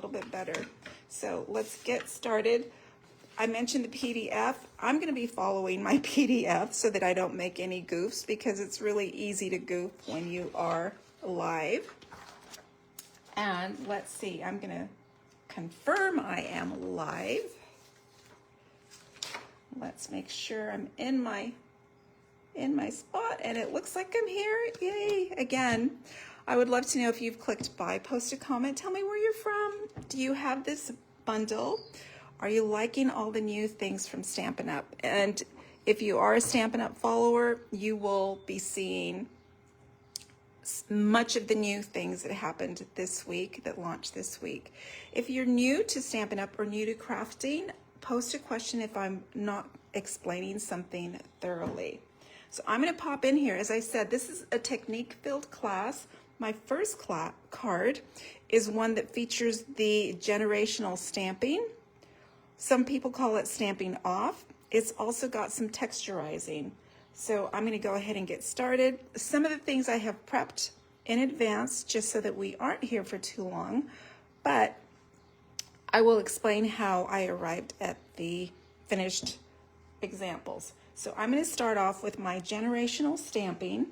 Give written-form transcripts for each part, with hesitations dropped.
little bit better. So let's get started. I mentioned the PDF. I'm going to be following my PDF so that I don't make any goofs, because it's really easy to goof when you are live. And let's see, I'm going to confirm I am live. Let's make sure I'm in my spot, and it looks like I'm here. Yay! Again, I would love to know if you've clicked buy, post a comment, tell me where you're from. Do you have this bundle? Are you liking all the new things from Stampin' Up? And if you are a Stampin' Up follower, you will be seeing much of the new things that happened this week, that launched this week. If you're new to Stampin' Up or new to crafting, post a question if I'm not explaining something thoroughly. So I'm going to pop in here. As I said, this is a technique-filled class. My first card is one that features the generational stamping. Some people call it stamping off. It's also got some texturizing. So I'm going to go ahead and get started. Some of the things I have prepped in advance just so that we aren't here for too long, but I will explain how I arrived at the finished examples. So I'm going to start off with my generational stamping.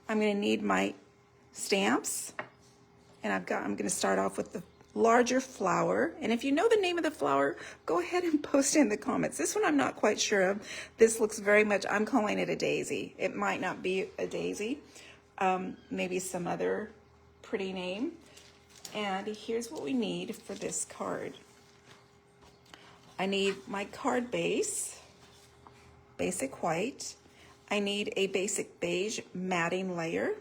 I'm going to need my stamps, and I'm going to start off with the larger flower. And if you know the name of the flower, go ahead and post in the comments. This one I'm not quite sure of. This looks very much, I'm calling it a daisy. It might not be a daisy, maybe some other pretty name. And here's what we need for this card. I need my card base, basic white. I need a basic beige matting layer,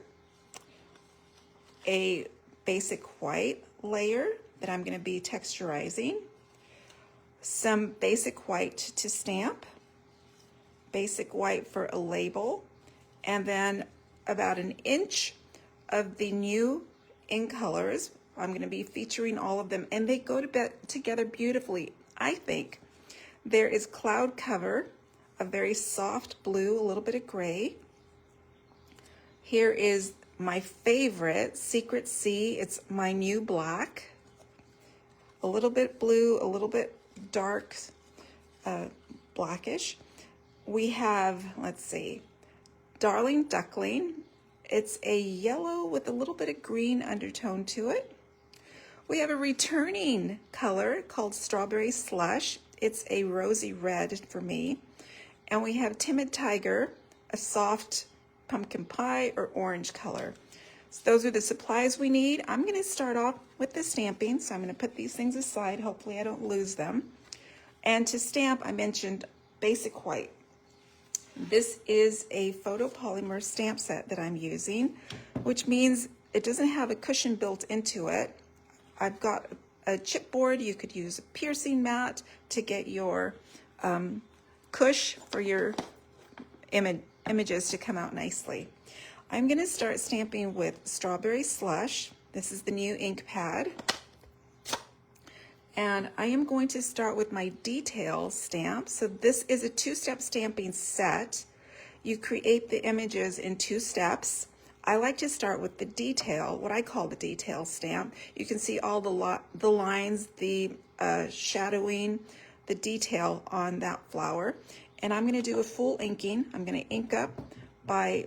a basic white layer that I'm going to be texturizing, some basic white to stamp, basic white for a label, and then about an inch of the new in colors. I'm going to be featuring all of them, and they go together beautifully, I think. There is Cloud Cover, a very soft blue, a little bit of gray. Here is my favorite, Secret Sea. It's my new black. A little bit blue, a little bit dark, blackish. We have, let's see, Darling Duckling. It's a yellow with a little bit of green undertone to it. We have a returning color called Strawberry Slush. It's a rosy red for me. And we have Timid Tiger, a soft pumpkin pie or orange color. So those are the supplies we need. I'm going to start off with the stamping, so I'm going to put these things aside. Hopefully I don't lose them. And to stamp, I mentioned basic white. This is a photopolymer stamp set that I'm using, which means it doesn't have a cushion built into it. I've got a chipboard. You could use a piercing mat to get your cush for your images to come out nicely. I'm going to start stamping with Strawberry Slush. This is the new ink pad. And I am going to start with my detail stamp. So this is a two-step stamping set. You create the images in 2 steps. I like to start with the detail, what I call the detail stamp. You can see all the lines, the shadowing, the detail on that flower. And I'm going to do a full inking. I'm going to ink up by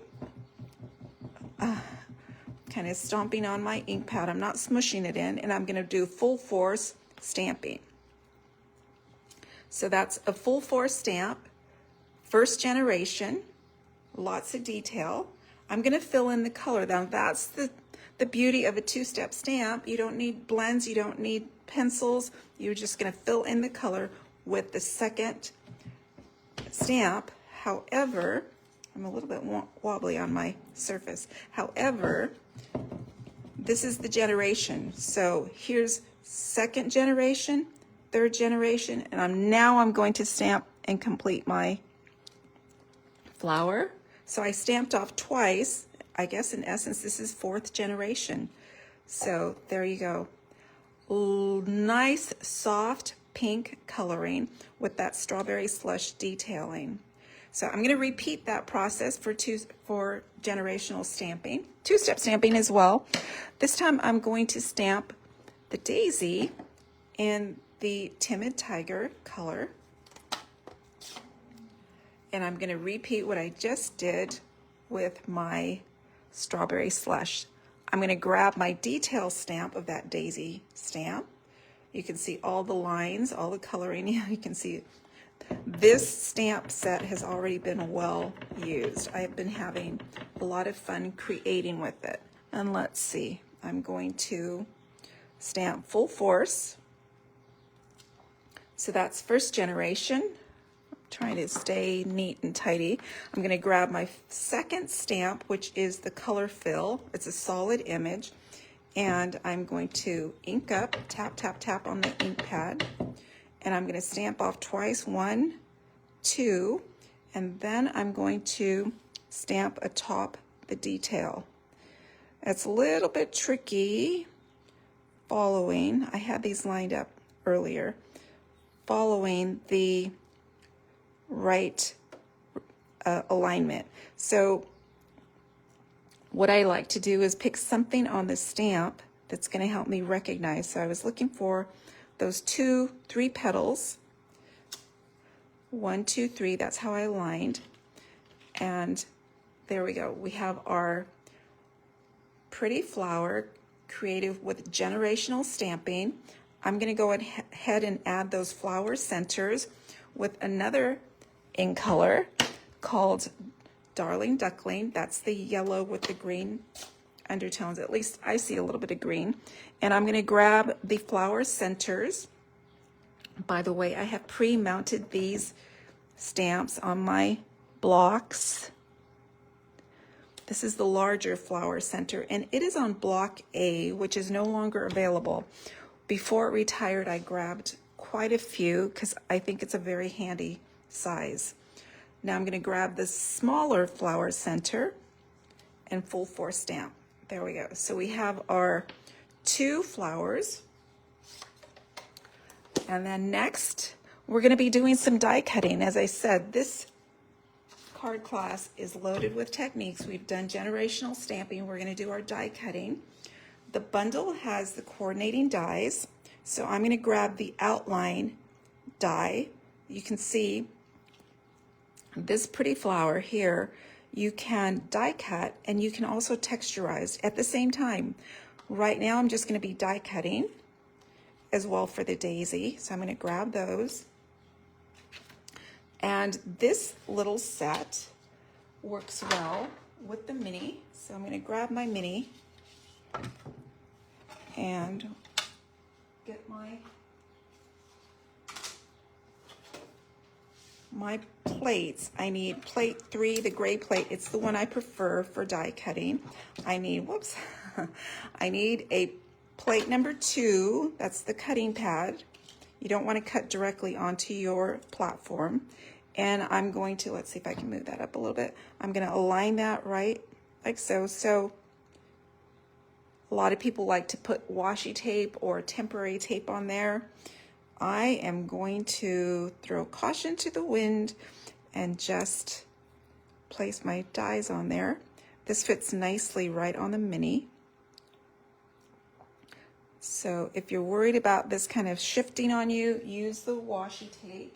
kind of stomping on my ink pad. I'm not smushing it in, and I'm going to do full force stamping. So that's a full force stamp, first generation, lots of detail. I'm going to fill in the color. Now that's the beauty of a 2-step stamp. You don't need blends, you don't need pencils. You're just going to fill in the color with the second stamp. However, I'm a little bit wobbly on my surface. However, this is the generation. So here's second generation, third generation, and now I'm going to stamp and complete my flower. So I stamped off twice. I guess in essence this is 4th generation. So there you go. Nice soft pink coloring with that Strawberry Slush detailing. So I'm going to repeat that process for generational stamping, 2-step stamping as well. This time I'm going to stamp the daisy in the Timid Tiger color. And I'm going to repeat what I just did with my Strawberry Slush. I'm going to grab my detail stamp of that daisy stamp. You can see all the lines, all the coloring. You can see this stamp set has already been well used. I've been having a lot of fun creating with it. And let's see, I'm going to stamp Full Force. So that's first generation. I'm trying to stay neat and tidy. I'm going to grab my second stamp, which is the color fill. It's a solid image. And I'm going to ink up, tap, tap, tap on the ink pad. And I'm going to stamp off twice, 1, 2, and then I'm going to stamp atop the detail. It's a little bit tricky following, I had these lined up earlier, following the right alignment. So what I like to do is pick something on the stamp that's going to help me recognize. So I was looking for those 2, 3 petals. 1, 2, 3, that's how I aligned. And there we go. We have our pretty flower creative with generational stamping. I'm going to go ahead and add those flower centers with another ink color called Darling Duckling. That's the yellow with the green undertones. At least I see a little bit of green. And I'm going to grab the flower centers. By the way, I have pre-mounted these stamps on my blocks. This is the larger flower center, and it is on block A, which is no longer available. Before it retired, I grabbed quite a few because I think it's a very handy size. Now I'm going to grab the smaller flower center and Full Force stamp. There we go. So we have our 2 flowers. And then next, we're going to be doing some die cutting. As I said, this card class is loaded with techniques. We've done generational stamping. We're going to do our die cutting. The bundle has the coordinating dies. So I'm going to grab the outline die. You can see this pretty flower here. You can die cut and you can also texturize at the same time. Right now I'm just going to be die cutting as well for the daisy. So I'm going to grab those. And this little set works well with the mini. So I'm going to grab my mini and get my plates. I need plate 3, the gray plate. It's the one I prefer for die cutting. I need, whoops, I need a plate number 2. That's the cutting pad. You don't want to cut directly onto your platform. And I'm going to, let's see if I can move that up a little bit. I'm going to align that right like so. So a lot of people like to put washi tape or temporary tape on there. I am going to throw caution to the wind and just place my dies on there. This fits nicely right on the mini. So if you're worried about this kind of shifting on you, use the washi tape.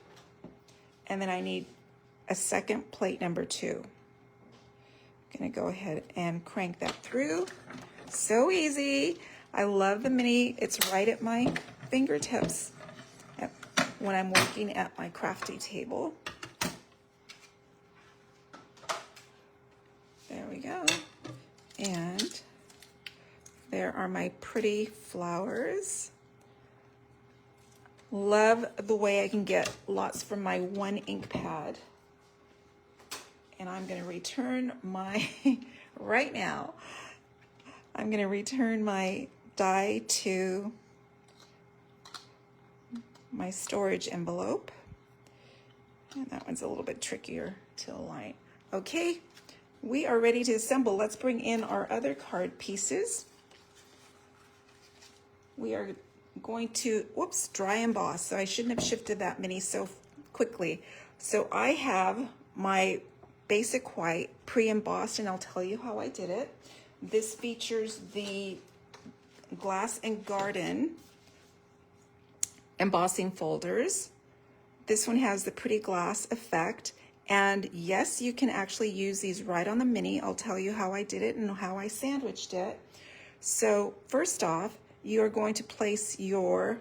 And then I need a second plate number 2. I'm gonna go ahead and crank that through. So easy. I love the mini. It's right at my fingertips when I'm working at my crafty table. There we go. And there are my pretty flowers. Love the way I can get lots from my 1 ink pad. And I'm going to return my, right now, I'm going to return my die to my storage envelope. And that one's a little bit trickier to align. Okay, we are ready to assemble. Let's bring in our other card pieces. We are going to, whoops, dry emboss. So I shouldn't have shifted that many so quickly. So I have my basic white pre-embossed, and I'll tell you how I did it. This features the Glass and Garden embossing folders. This one has the pretty glass effect. And yes, you can actually use these right on the mini. I'll tell you how I did it and how I sandwiched it. So first off, you are going to place your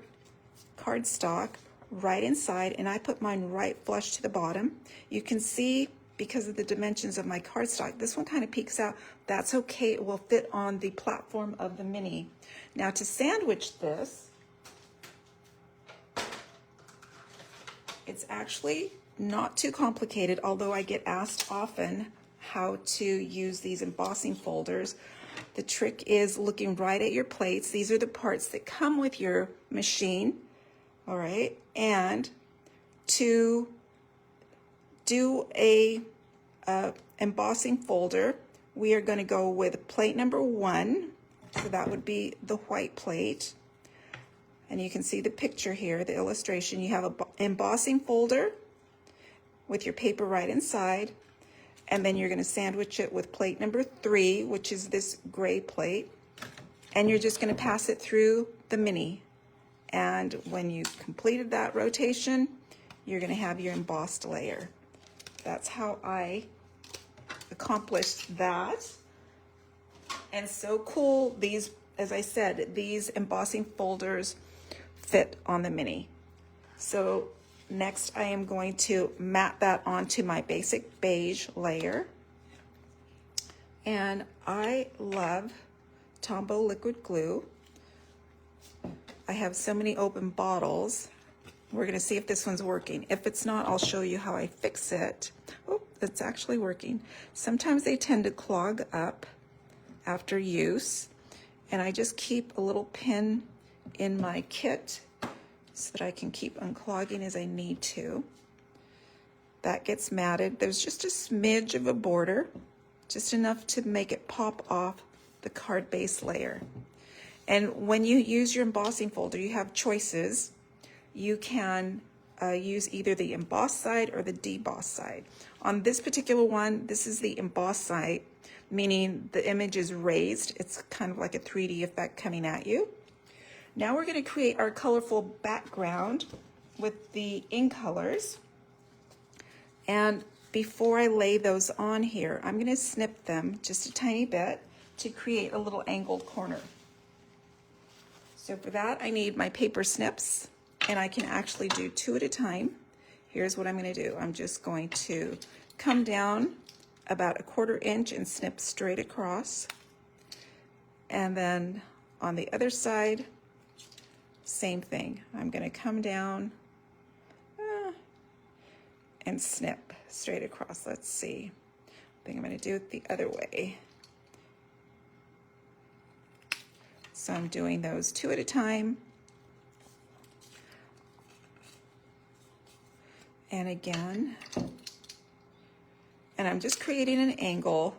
cardstock right inside, and I put mine right flush to the bottom. You can see, because of the dimensions of my cardstock, this one kind of peeks out. That's okay, it will fit on the platform of the mini. Now to sandwich this, it's actually not too complicated, although I get asked often how to use these embossing folders. The trick is looking right at your plates. These are the parts that come with your machine, all right? And to do a embossing folder, we are going to go with plate number 1. So that would be the white plate. And you can see the picture here, the illustration. You have an embossing folder with your paper right inside, and then you're going to sandwich it with plate number 3, which is this gray plate, and you're just going to pass it through the mini. And when you've completed that rotation, you're going to have your embossed layer. That's how I accomplished that. And so cool. These, as I said, these embossing folders fit on the mini. So next I am going to mat that onto my basic beige layer. And I love Tombow liquid glue. I have so many open bottles. We're going to see if this one's working. If it's not, I'll show you how I fix it. Oh, it's actually working. Sometimes they tend to clog up after use, and I just keep a little pin in my kit so that I can keep unclogging as I need to. That gets matted. There's just a smidge of a border, just enough to make it pop off the card base layer. And when you use your embossing folder, you have choices. You can use either the embossed side or the debossed side. On this particular one, this is the embossed side, meaning the image is raised. It's kind of like a 3D effect coming at you. Now we're going to create our colorful background with the ink colors. And before I lay those on here, I'm going to snip them just a tiny bit to create a little angled corner. So for that, I need my paper snips, and I can actually do 2 at a time. Here's what I'm going to do. I'm just going to come down about 1/4 inch and snip straight across. And then on the other side, same thing. I'm going to come down and snip straight across. Let's see. I think I'm going to do it the other way. So I'm doing those 2 at a time. And again. And I'm just creating an angle.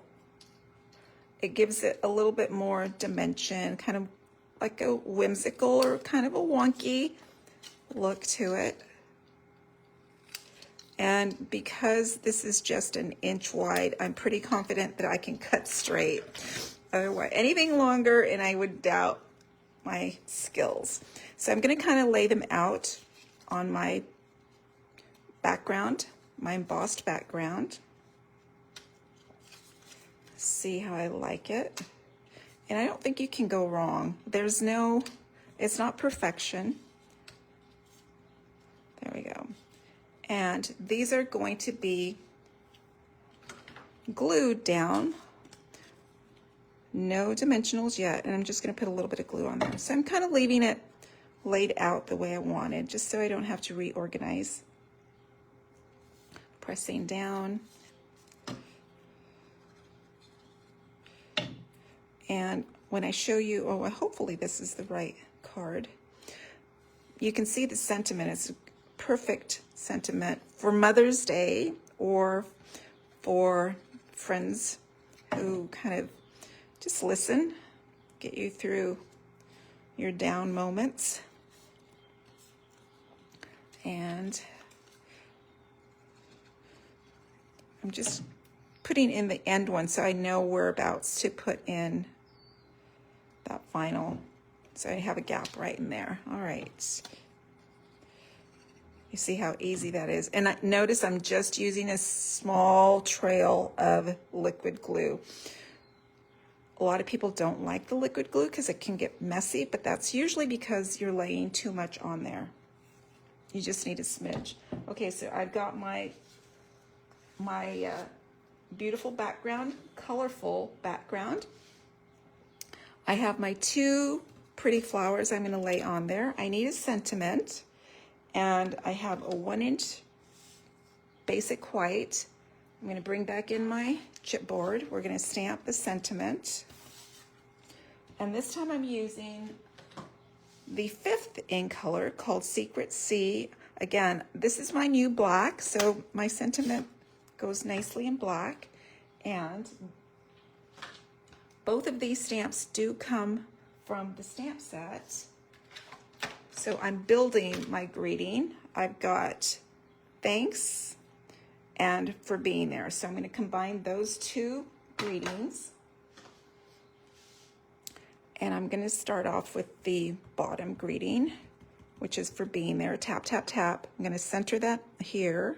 It gives it a little bit more dimension, kind of like a whimsical or kind of a wonky look to it. And because this is just an inch wide, I'm pretty confident that I can cut straight. Otherwise, anything longer and I would doubt my skills. So I'm going to kind of lay them out on my background, my embossed background. See how I like it. And I don't think you can go wrong. There's no, it's not perfection. There we go. And these are going to be glued down. No dimensionals yet, and I'm just going to put a little bit of glue on there. So I'm kind of leaving it laid out the way I wanted, just so I don't have to reorganize. Pressing down. And when I show you, oh, well, hopefully this is the right card. You can see the sentiment. It's a perfect sentiment for Mother's Day or for friends who kind of just listen, get you through your down moments. And I'm just putting in the end one so I know whereabouts to put in that final. So I have a gap right in there. All right. You see how easy that is. And notice I'm just using a small trail of liquid glue. A lot of people don't like the liquid glue because it can get messy, but that's usually because you're laying too much on there. You just need a smidge. Okay, so I've got my beautiful background, colorful background. I have my two pretty flowers I'm going to lay on there. I need a sentiment, and I have a 1-inch basic white. I'm going to bring back in my chipboard. We're going to stamp the sentiment. And this time I'm using the 5th ink color called Secret Sea. Again, this is my new black, so my sentiment goes nicely in black. And both of these stamps do come from the stamp set. So I'm building my greeting. I've got thanks and for being there. So I'm going to combine those two greetings. And I'm going to start off with the bottom greeting, which is for being there. Tap, tap, tap. I'm going to center that here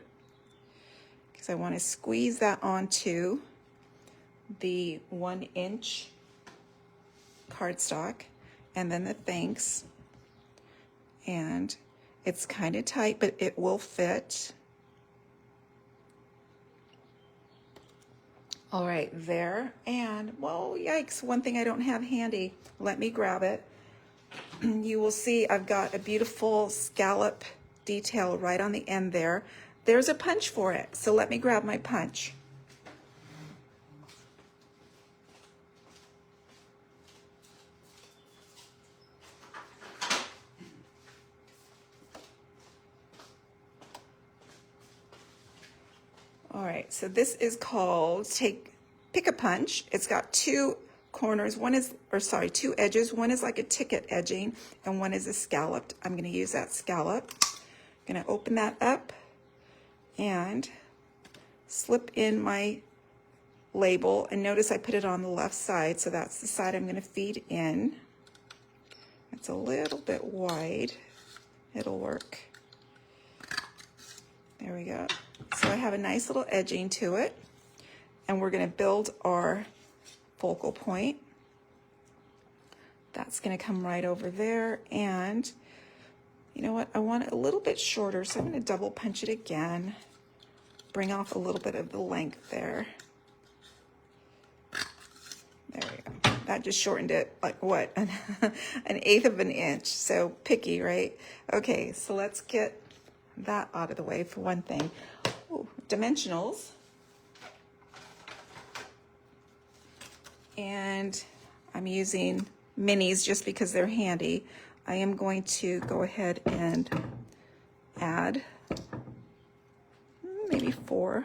because I want to squeeze that onto the 1-inch cardstock, and then the thanks. And it's kind of tight, but it will fit. All right, there. And, well, yikes, one thing I don't have handy. Let me grab it. You will see I've got a beautiful scallop detail right on the end there. There's a punch for it, so let me grab my punch. All right, so this is called pick a punch. It's got two corners. Two edges. One is like a ticket edging, and one is a scalloped. I'm going to use that scallop. I'm going to open that up and slip in my label. And notice I put it on the left side, so that's the side I'm going to feed in. It's a little bit wide. It'll work. There we go. So I have a nice little edging to it, and we're going to build our focal point. That's going to come right over there, and you know what? I want it a little bit shorter, so I'm going to double punch it again, bring off a little bit of the length there. There we go. That just shortened it like what? An 1/8 of an inch. So picky, right? Okay, so let's get that out of the way for one thing. Ooh, dimensionals. And I'm using minis just because they're handy. I am going to go ahead and add maybe 4.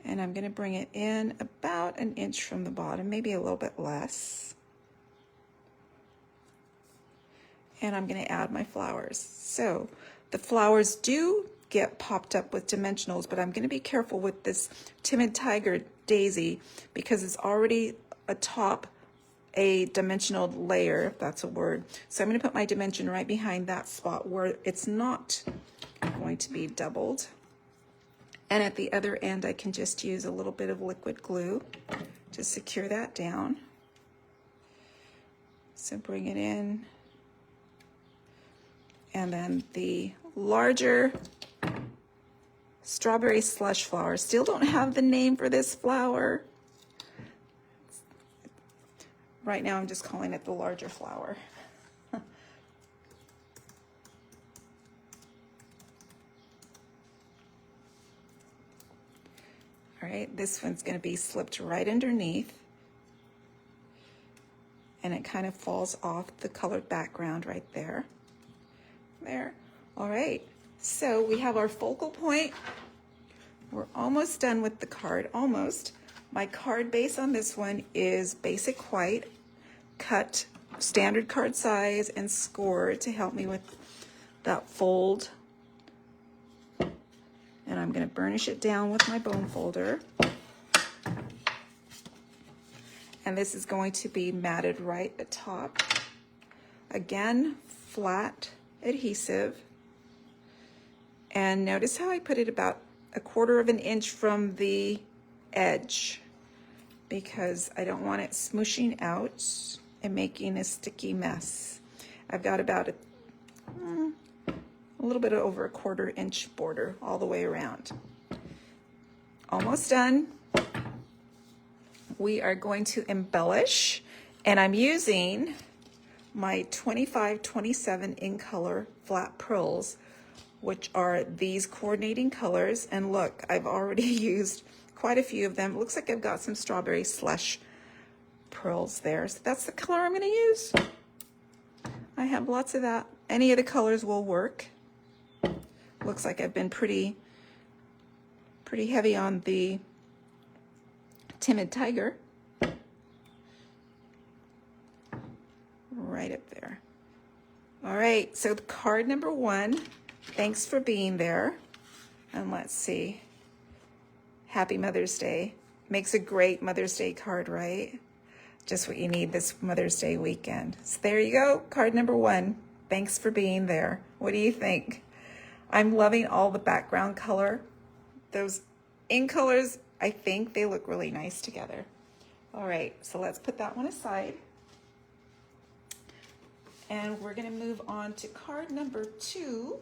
And I'm going to bring it in about 1 inch from the bottom, maybe a little bit less. And I'm going to add my flowers. So the flowers do get popped up with dimensionals, but I'm going to be careful with this Timid Tiger daisy because it's already atop a dimensional layer, if that's a word. So I'm going to put my dimension right behind that spot where it's not going to be doubled. And at the other end, I can just use a little bit of liquid glue to secure that down. So bring it in. And then the larger strawberry slush flower. Still don't have the name for this flower. Right now I'm just calling it the larger flower. All right, this one's going to be slipped right underneath. And it kind of falls off the colored background right there. There. All right, so we have our focal point. We're almost done with the card, almost. My card base on this one is basic white, cut standard card size and scored to help me with that fold. And I'm going to burnish it down with my bone folder. And this is going to be matted right at top. Again, flat adhesive. And notice how I put it about 1/4 of an inch from the edge, because I don't want it smooshing out and making a sticky mess. I've got about a little bit over 1/4 inch border all the way around. Almost done. We are going to embellish, and I'm using my 25-27 in color flat pearls, which are these coordinating colors. And look, I've already used quite a few of them. It looks like I've got some strawberry slush pearls there. So that's the color I'm going to use. I have lots of that. Any of the colors will work. Looks like I've been pretty heavy on the Timid Tiger. Right up there. All right, so card number 1, thanks for being there. And let's see. Happy Mother's Day. Makes a great Mother's Day card, right? Just what you need this Mother's Day weekend. So there you go, card number 1. Thanks for being there. What do you think? I'm loving all the background color. Those in colors, I think they look really nice together. All right, so let's put that one aside. And we're gonna move on to card number 2.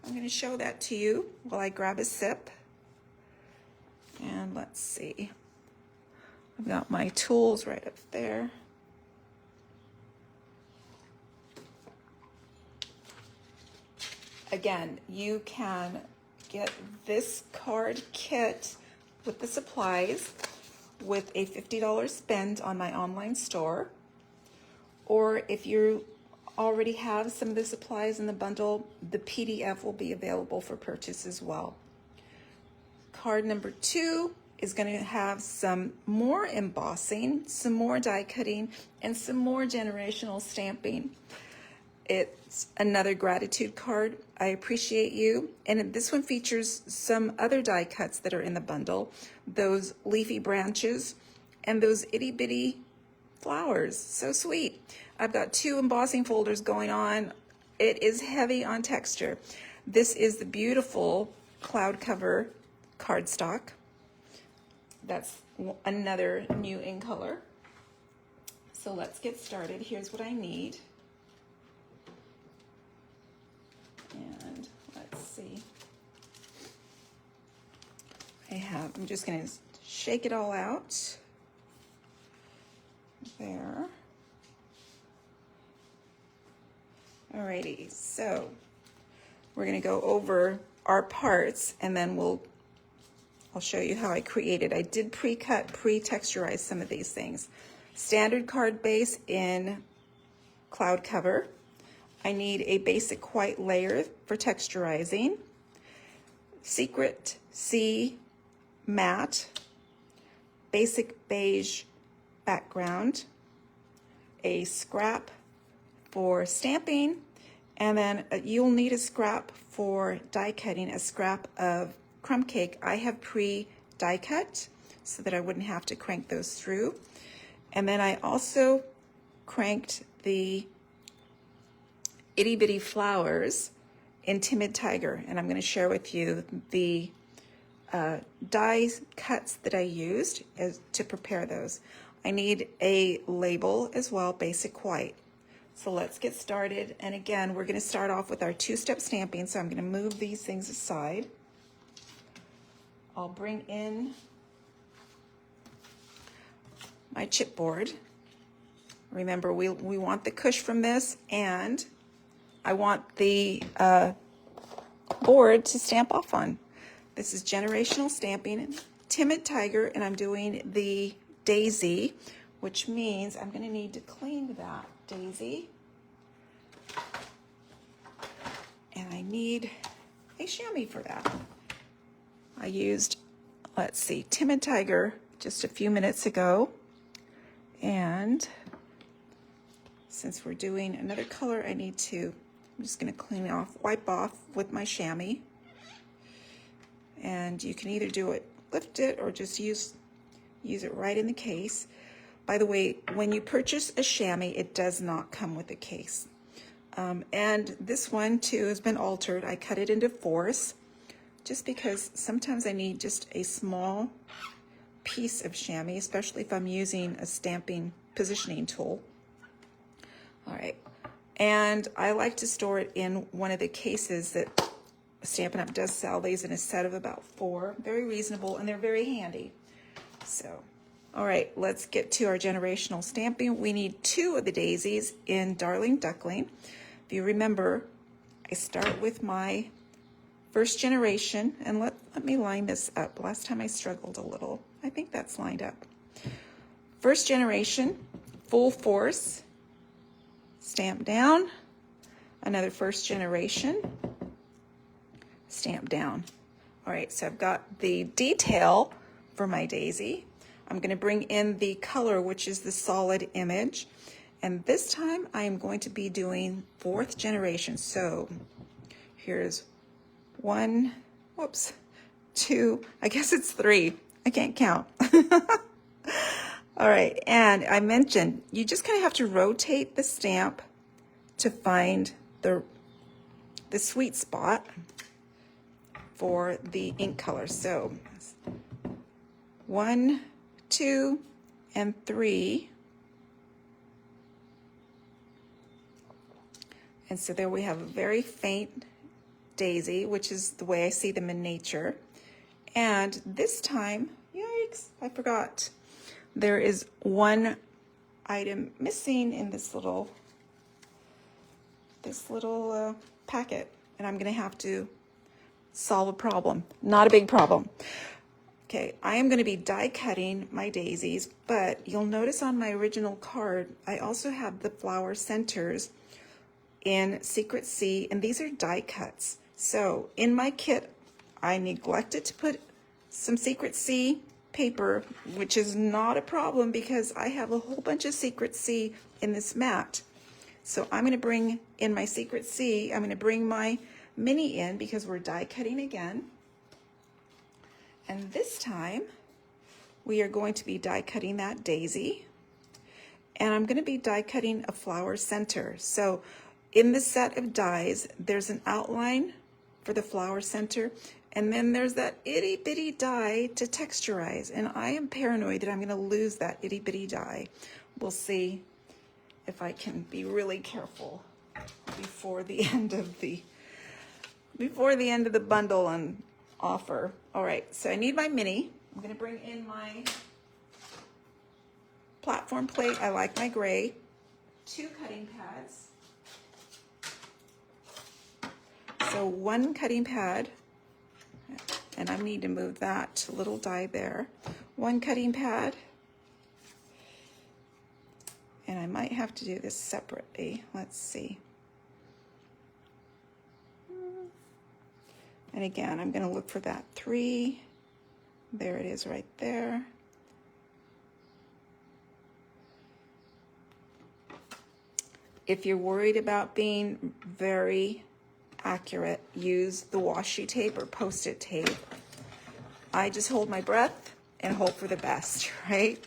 I'm gonna show that to you while I grab a sip. And let's see. I've got my tools right up there. Again, you can get this card kit with the supplies with a $50 spend on my online store. Or if you already have some of the supplies in the bundle, the PDF will be available for purchase as well. Card number 2 is going to have some more embossing, some more die cutting, and some more generational stamping. It's another gratitude card. I appreciate you. And this one features some other die cuts that are in the bundle, those leafy branches and those itty bitty flowers. So sweet. I've got 2 embossing folders going on. It is heavy on texture. This is the beautiful cloud cover cardstock. That's another new in color. So let's get started. Here's what I need. And let's see. I'm just going to shake it all out. There. Alrighty, so we're going to go over our parts, and then I'll show you how I created. I did pre-cut, pre-texturize some of these things. Standard card base in cloud cover. I need a basic white layer for texturizing. Secret C matte. Basic beige background. A scrap for stamping. And then you'll need a scrap for die cutting, a scrap of crumb cake. I have pre-die cut so that I wouldn't have to crank those through. And then I also cranked the itty bitty flowers in Timid Tiger, and I'm going to share with you the die cuts that I used to prepare those. I need a label as well, basic white. So let's get started. And again, we're going to start off with our 2-step stamping. So I'm going to move these things aside. I'll bring in my chipboard. Remember, we want the cush from this, and I want the board to stamp off on. This is generational stamping, Timid Tiger, and I'm doing the daisy, which means I'm going to need to clean that daisy. And I need a chamois for that. I used, let's see, Timid Tiger just a few minutes ago. And since we're doing another color, I'm just going to clean off, wipe off with my chamois. And you can either do it, lift it, or just use it right in the case. By the way, when you purchase a chamois, it does not come with a case. And this one too has been altered. I cut it into fourths just because sometimes I need just a small piece of chamois, especially if I'm using a stamping positioning tool. All right, and I like to store it in one of the cases that Stampin' Up! Does sell these in a set of about 4. Very reasonable, and they're very handy. So, all right, let's get to our generational stamping. We need 2 of the daisies in Darling Duckling. If you remember, I start with my first generation, and let me line this up. Last time I struggled a little. I think that's lined up. First generation, full force, stamp down. Another first generation, stamp down. All right, so I've got the detail for my daisy. I'm going to bring in the color, which is the solid image. And this time I am going to be doing 4th generation. So here's 1, whoops, 2, I guess it's 3. I can't count. All right, and I mentioned you just kind of have to rotate the stamp to find the sweet spot for the ink color. So 1, 2, and 3. And so there we have a very faint daisy, which is the way I see them in nature. And this time, yikes, I forgot. There is one item missing in this little packet, and I'm gonna have to solve a problem. Not a big problem. Okay, I am going to be die cutting my daisies, but you'll notice on my original card, I also have the flower centers in Secret C, and these are die cuts. So in my kit, I neglected to put some Secret C paper, which is not a problem because I have a whole bunch of Secret C in this mat. So I'm going to bring in my Secret C, I'm going to bring my mini in because we're die cutting again. And this time we are going to be die cutting that daisy, and I'm going to be die cutting a flower center. So in the set of dies, there's an outline for the flower center, and then there's that itty bitty die to texturize, and I am paranoid that I'm going to lose that itty bitty die. We'll see if I can be really careful before the end of the bundle and offer. All right, so I need my mini. I'm going to bring in my platform plate. I like my gray. 2 cutting pads. So 1 cutting pad, and I need to move that little die there. 1 cutting pad, and I might have to do this separately. Let's see. And again, I'm going to look for that 3. There it is right there. If you're worried about being very accurate, use the washi tape or Post-it tape. I just hold my breath and hope for the best, right?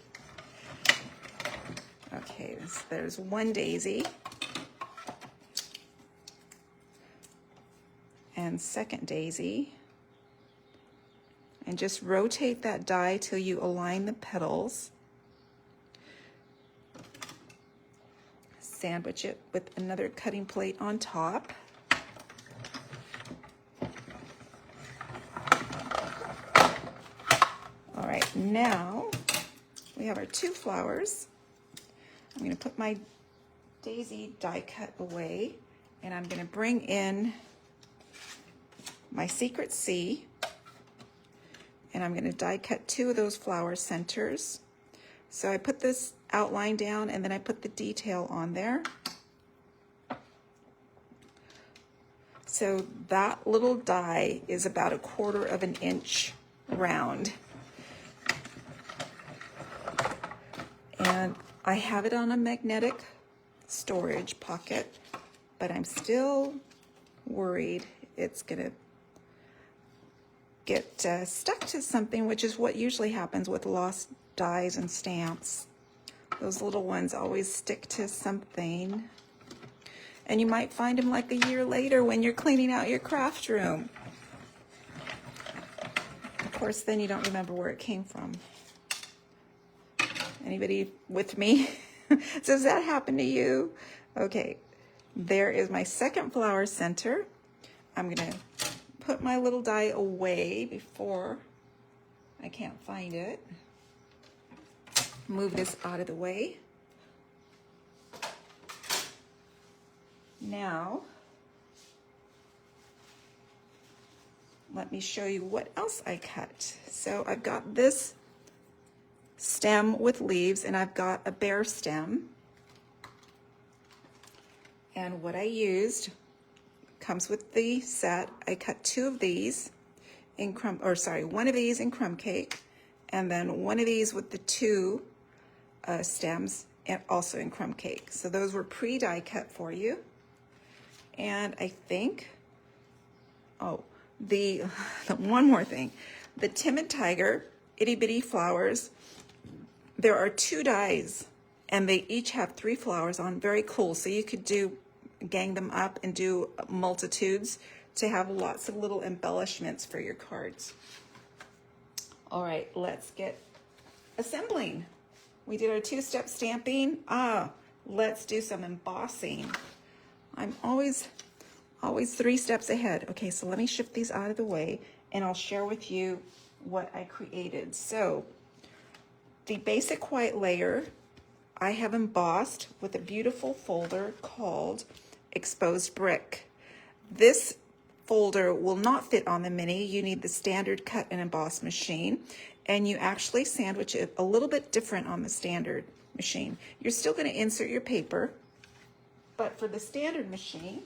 Okay, so there's 1 daisy. And second daisy, and just rotate that die till you align the petals. Sandwich it with another cutting plate on top. All right, now we have our 2 flowers. I'm going to put my daisy die cut away, and I'm going to bring in my Secret C, and I'm going to die cut 2 of those flower centers. So I put this outline down, and then I put the detail on there. So that little die is about 1/4 of an inch round. And I have it on a magnetic storage pocket, but I'm still worried it's going to get stuck to something, which is what usually happens with lost dies and stamps. Those little ones always stick to something. And you might find them like a year later when you're cleaning out your craft room. Of course, then you don't remember where it came from. Anybody with me? Does that happen to you? Okay, there is my second flower center. I'm gonna put my little die away before I can't find it. Move this out of the way. Now, let me show you what else I cut. So I've got this stem with leaves, and I've got a bare stem. And what I used comes with the set. I cut two of these in one of these in crumb cake, and then one of these with the two stems, and also in crumb cake. So those were pre-die cut for you. And I think, oh, the one more thing, the Timid Tiger Itty Bitty Flowers. There are two dies, and they each have 3 flowers on. Very cool. So you could gang them up and do multitudes to have lots of little embellishments for your cards. All right, let's get assembling. We did our 2-step stamping. Let's do some embossing. I'm always 3 steps ahead. Okay, so let me shift these out of the way, and I'll share with you what I created. So the basic white layer I have embossed with a beautiful folder called Exposed Brick. This folder will not fit on the mini. You need the standard cut and emboss machine, and you actually sandwich it a little bit different on the standard machine. You're still going to insert your paper, but for the standard machine,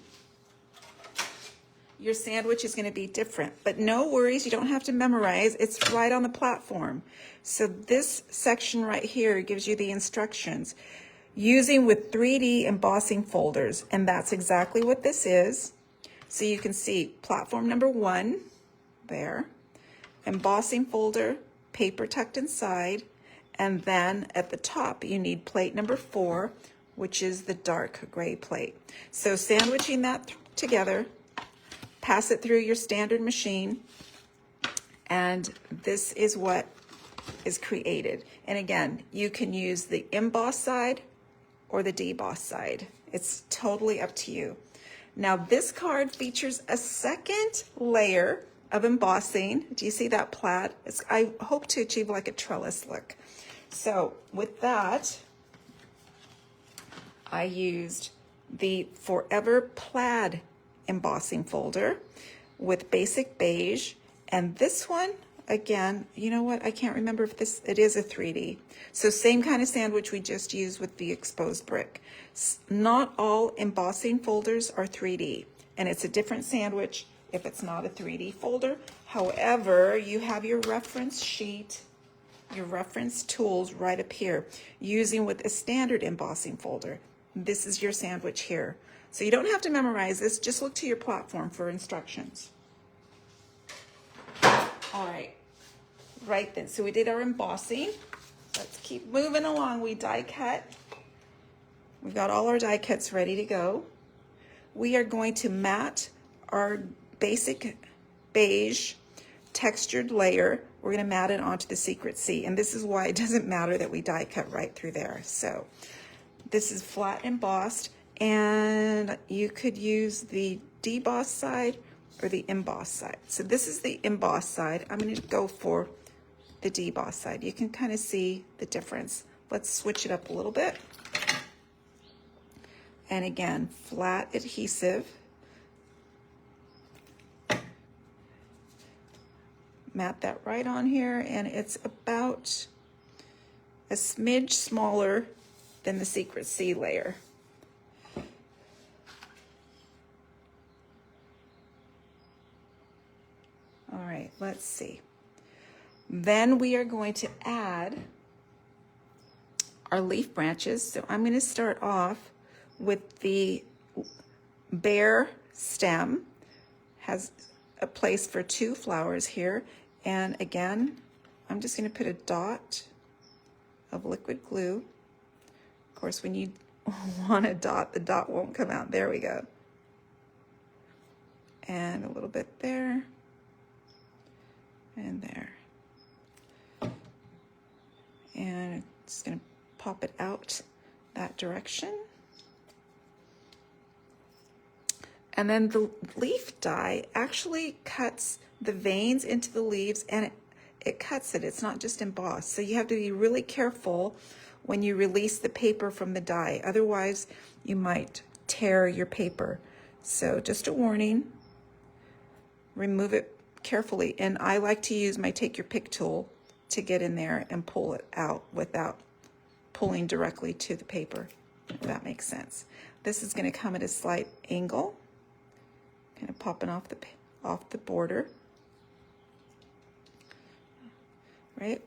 your sandwich is going to be different. But no worries, you don't have to memorize. It's right on the platform. So this section right here gives you the instructions using with 3D embossing folders, and that's exactly what this is. So you can see platform number 1 there, embossing folder, paper tucked inside, and then at the top you need plate number 4, which is the dark gray plate. So sandwiching that together, pass it through your standard machine, and this is what is created. And again, you can use the emboss side or the deboss side. It's totally up to you. Now this card features a second layer of embossing. Do you see that plaid? I hope to achieve like a trellis look. So with that, I used the Forever Plaid embossing folder with basic beige, and this one, again, you know what, I can't remember if it is a 3D. So same kind of sandwich we just used with the exposed brick. Not all embossing folders are 3D, and it's a different sandwich if it's not a 3D folder. However, you have your reference sheet, your reference tools right up here, using with a standard embossing folder. This is your sandwich here. So you don't have to memorize this, just look to your platform for instructions. All right then, so we did our embossing. Let's keep moving along. We die cut. We've got all our die cuts ready to go. We are going to mat our basic beige textured layer. We're gonna mat it onto the Secret C, and this is why it doesn't matter that we die cut right through there. So this is flat embossed, and you could use the deboss side or the emboss side. So this is the emboss side. I'm going to go for the deboss side. You can kind of see the difference. Let's switch it up a little bit. And again, flat adhesive. Mat that right on here, and it's about a smidge smaller than the Secret C layer. All right, let's see. Then we are going to add our leaf branches. So I'm going to start off with the bare stem. Has a place for 2 flowers here. And again, I'm just going to put a dot of liquid glue course, when you want a dot, the dot won't come out. There we go. And a little bit there. And there. And it's going to pop it out that direction. And then the leaf die actually cuts the veins into the leaves, and it cuts it. It's not just embossed. So you have to be really careful when you release the paper from the die. Otherwise, you might tear your paper. So just a warning, remove it carefully. And I like to use my take your pick tool to get in there and pull it out without pulling directly to the paper, if that makes sense. This is going to come at a slight angle, kind of popping off the border. Right?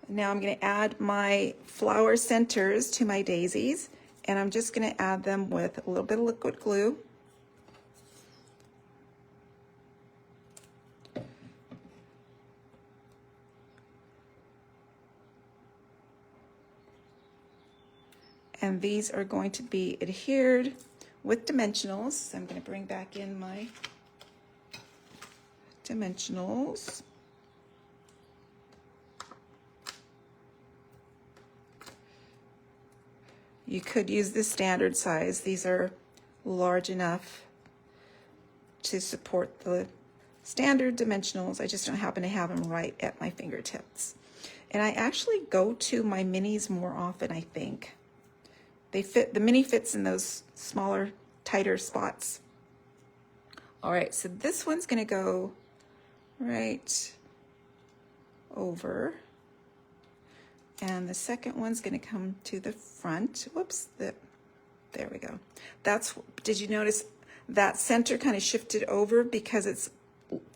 Now I'm going to add my flower centers to my daisies, and I'm just going to add them with a little bit of liquid glue. And these are going to be adhered with dimensionals. So I'm going to bring back in my dimensionals. You could use the standard size. These are large enough to support the standard dimensionals. I just don't happen to have them right at my fingertips. And I actually go to my minis more often, I think. They fit, the mini fits in those smaller, tighter spots. All right, so this one's gonna go right over. And the second one's gonna come to the front. Whoops, there we go. Did you notice that center kind of shifted over because it's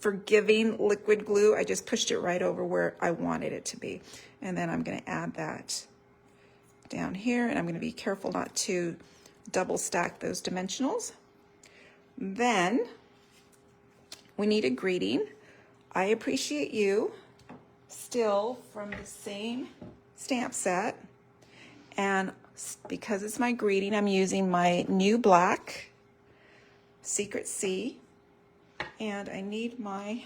forgiving liquid glue? I just pushed it right over where I wanted it to be. And then I'm gonna add that down here, and I'm gonna be careful not to double stack those dimensionals. Then we need a greeting. I appreciate you, still from the same stamp set, and because it's my greeting, I'm using my new black Secret C, and I need my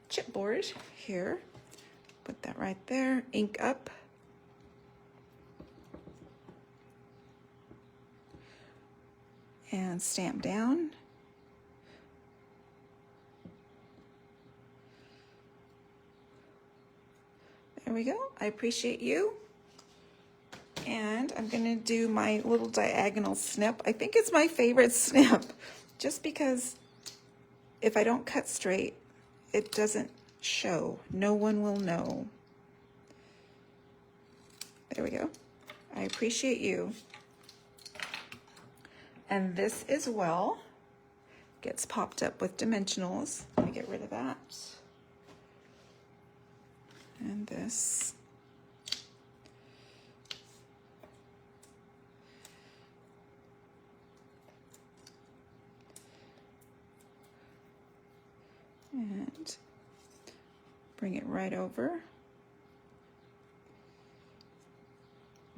chipboard here. Put that right there, ink up. And stamp down. There we go. I appreciate you. And I'm going to do my little diagonal snip. I think it's my favorite snip, just because if I don't cut straight, it doesn't show. No one will know. There we go. I appreciate you. And this as well gets popped up with dimensionals. Let me get rid of that. And this. And bring it right over.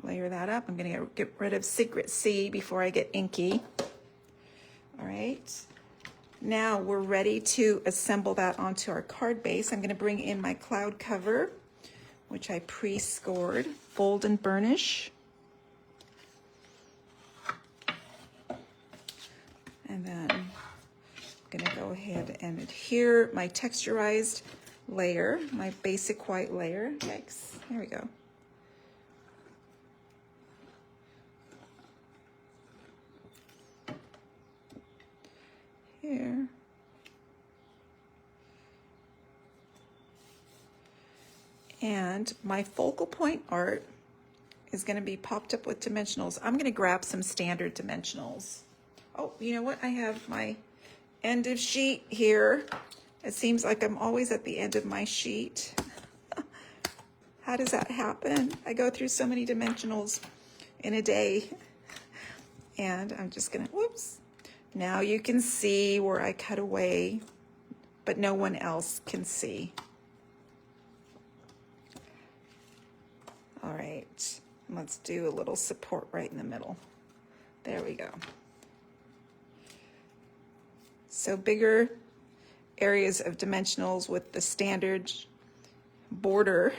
Layer that up. I'm going to get rid of Secret C before I get inky. All right. Now we're ready to assemble that onto our card base. I'm going to bring in my cloud cover, which I pre-scored, fold and burnish. And then I'm going to go ahead and adhere my texturized layer, my basic white layer. Yikes, there we go. Here. And my focal point art is going to be popped up with dimensionals. I'm going to grab some standard dimensionals. Oh, you know what? I have my end of sheet here. It seems like I'm always at the end of my sheet. How does that happen? I go through so many dimensionals in a day. And I'm just going to, whoops. Now you can see where I cut away, but no one else can see. All right, let's do a little support right in the middle. There we go. So bigger areas of dimensionals with the standard border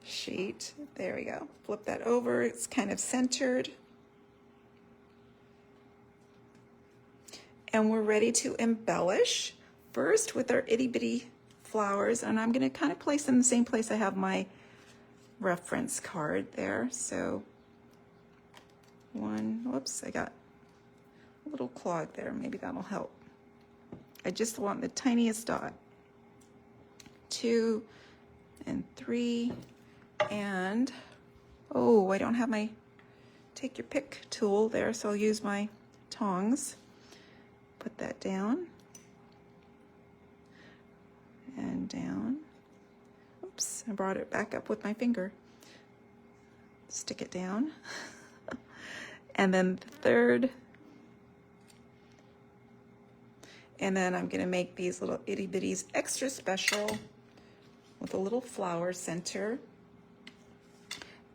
sheet. There we go. Flip that over. It's kind of centered. And we're ready to embellish first with our itty bitty flowers. And I'm going to kind of place them in the same place I have my reference card there. So one, whoops, I got a little clog there. Maybe that'll help. I just want the tiniest dot. 2 and 3 and oh, I don't have my take your pick tool there, so I'll use my tongs. Put that down and down. Oops, I brought it back up with my finger. Stick it down. And then the third. And then I'm going to make these little itty bitties extra special with a little flower center.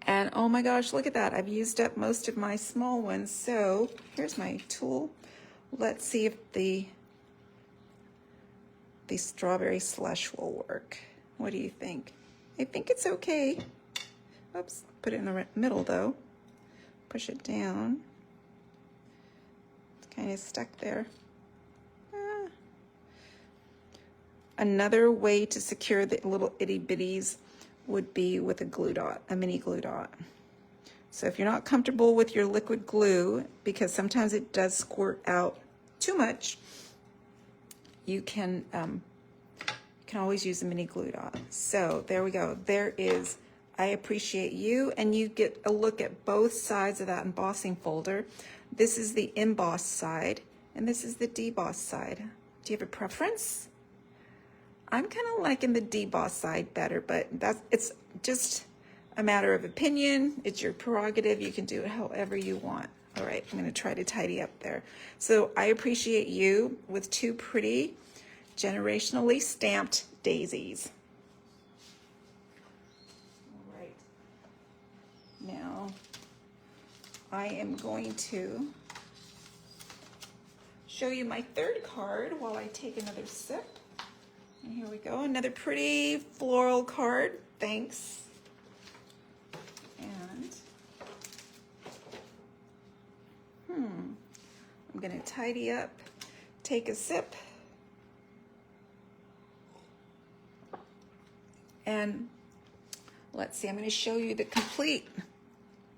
And oh my gosh, look at that. I've used up most of my small ones. So here's my tool. Let's see if the strawberry slush will work. What do you think? I think it's okay. Oops, put it in the middle though. Push it down. It's kind of stuck there. Another way to secure the little itty bitties would be with a glue dot, a mini glue dot. So if you're not comfortable with your liquid glue, because sometimes it does squirt out too much, you can always use a mini glue dot. So there we go. There is I Appreciate You, and you get a look at both sides of that embossing folder. This is the emboss side, and this is the deboss side. Do you have a preference? I'm kind of liking the deboss side better, but it's just a matter of opinion. It's your prerogative. You can do it however you want. All right, I'm going to try to tidy up there. So I Appreciate You with two pretty generationally stamped daisies. All right. Now I am going to show you my third card while I take another sip. And here we go, another pretty floral card. Thanks. And I'm going to tidy up, take a sip, and let's see, I'm going to show you the complete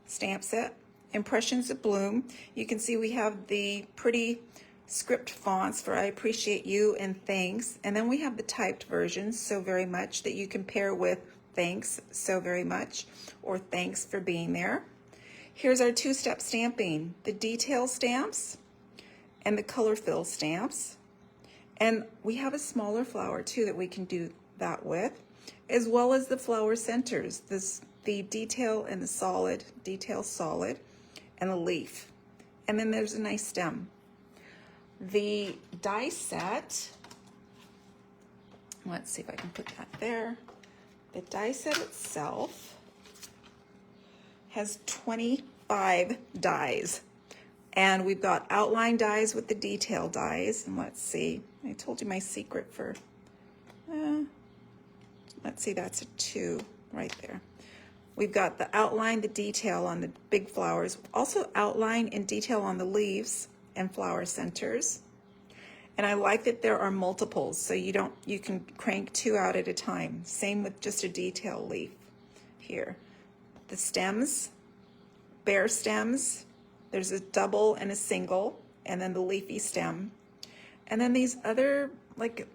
stamp set, Impressions Abloom. You can see we have the pretty script fonts for I Appreciate You and Thanks, and then we have the typed versions, So Very Much, that you can pair with Thanks so very much or Thanks for being there. Here's our two-step stamping, the detail stamps and the color fill stamps, and we have a smaller flower too that we can do that with, as well as the flower centers, the detail and the solid, detail solid, and a leaf, and then there's a nice stem. The die set, let's see if I can put that there. The die set itself has 25 dies. And we've got outline dies with the detail dies. And let's see, I told you my secret for, let's see, that's a 2 right there. We've got the outline, the detail on the big flowers, also outline and detail on the leaves and flower centers. And I like that there are multiples, so you can crank 2 out at a time. Same with just a detail leaf here. The stems, bare stems, there's a double and a single, and then the leafy stem. And then these other like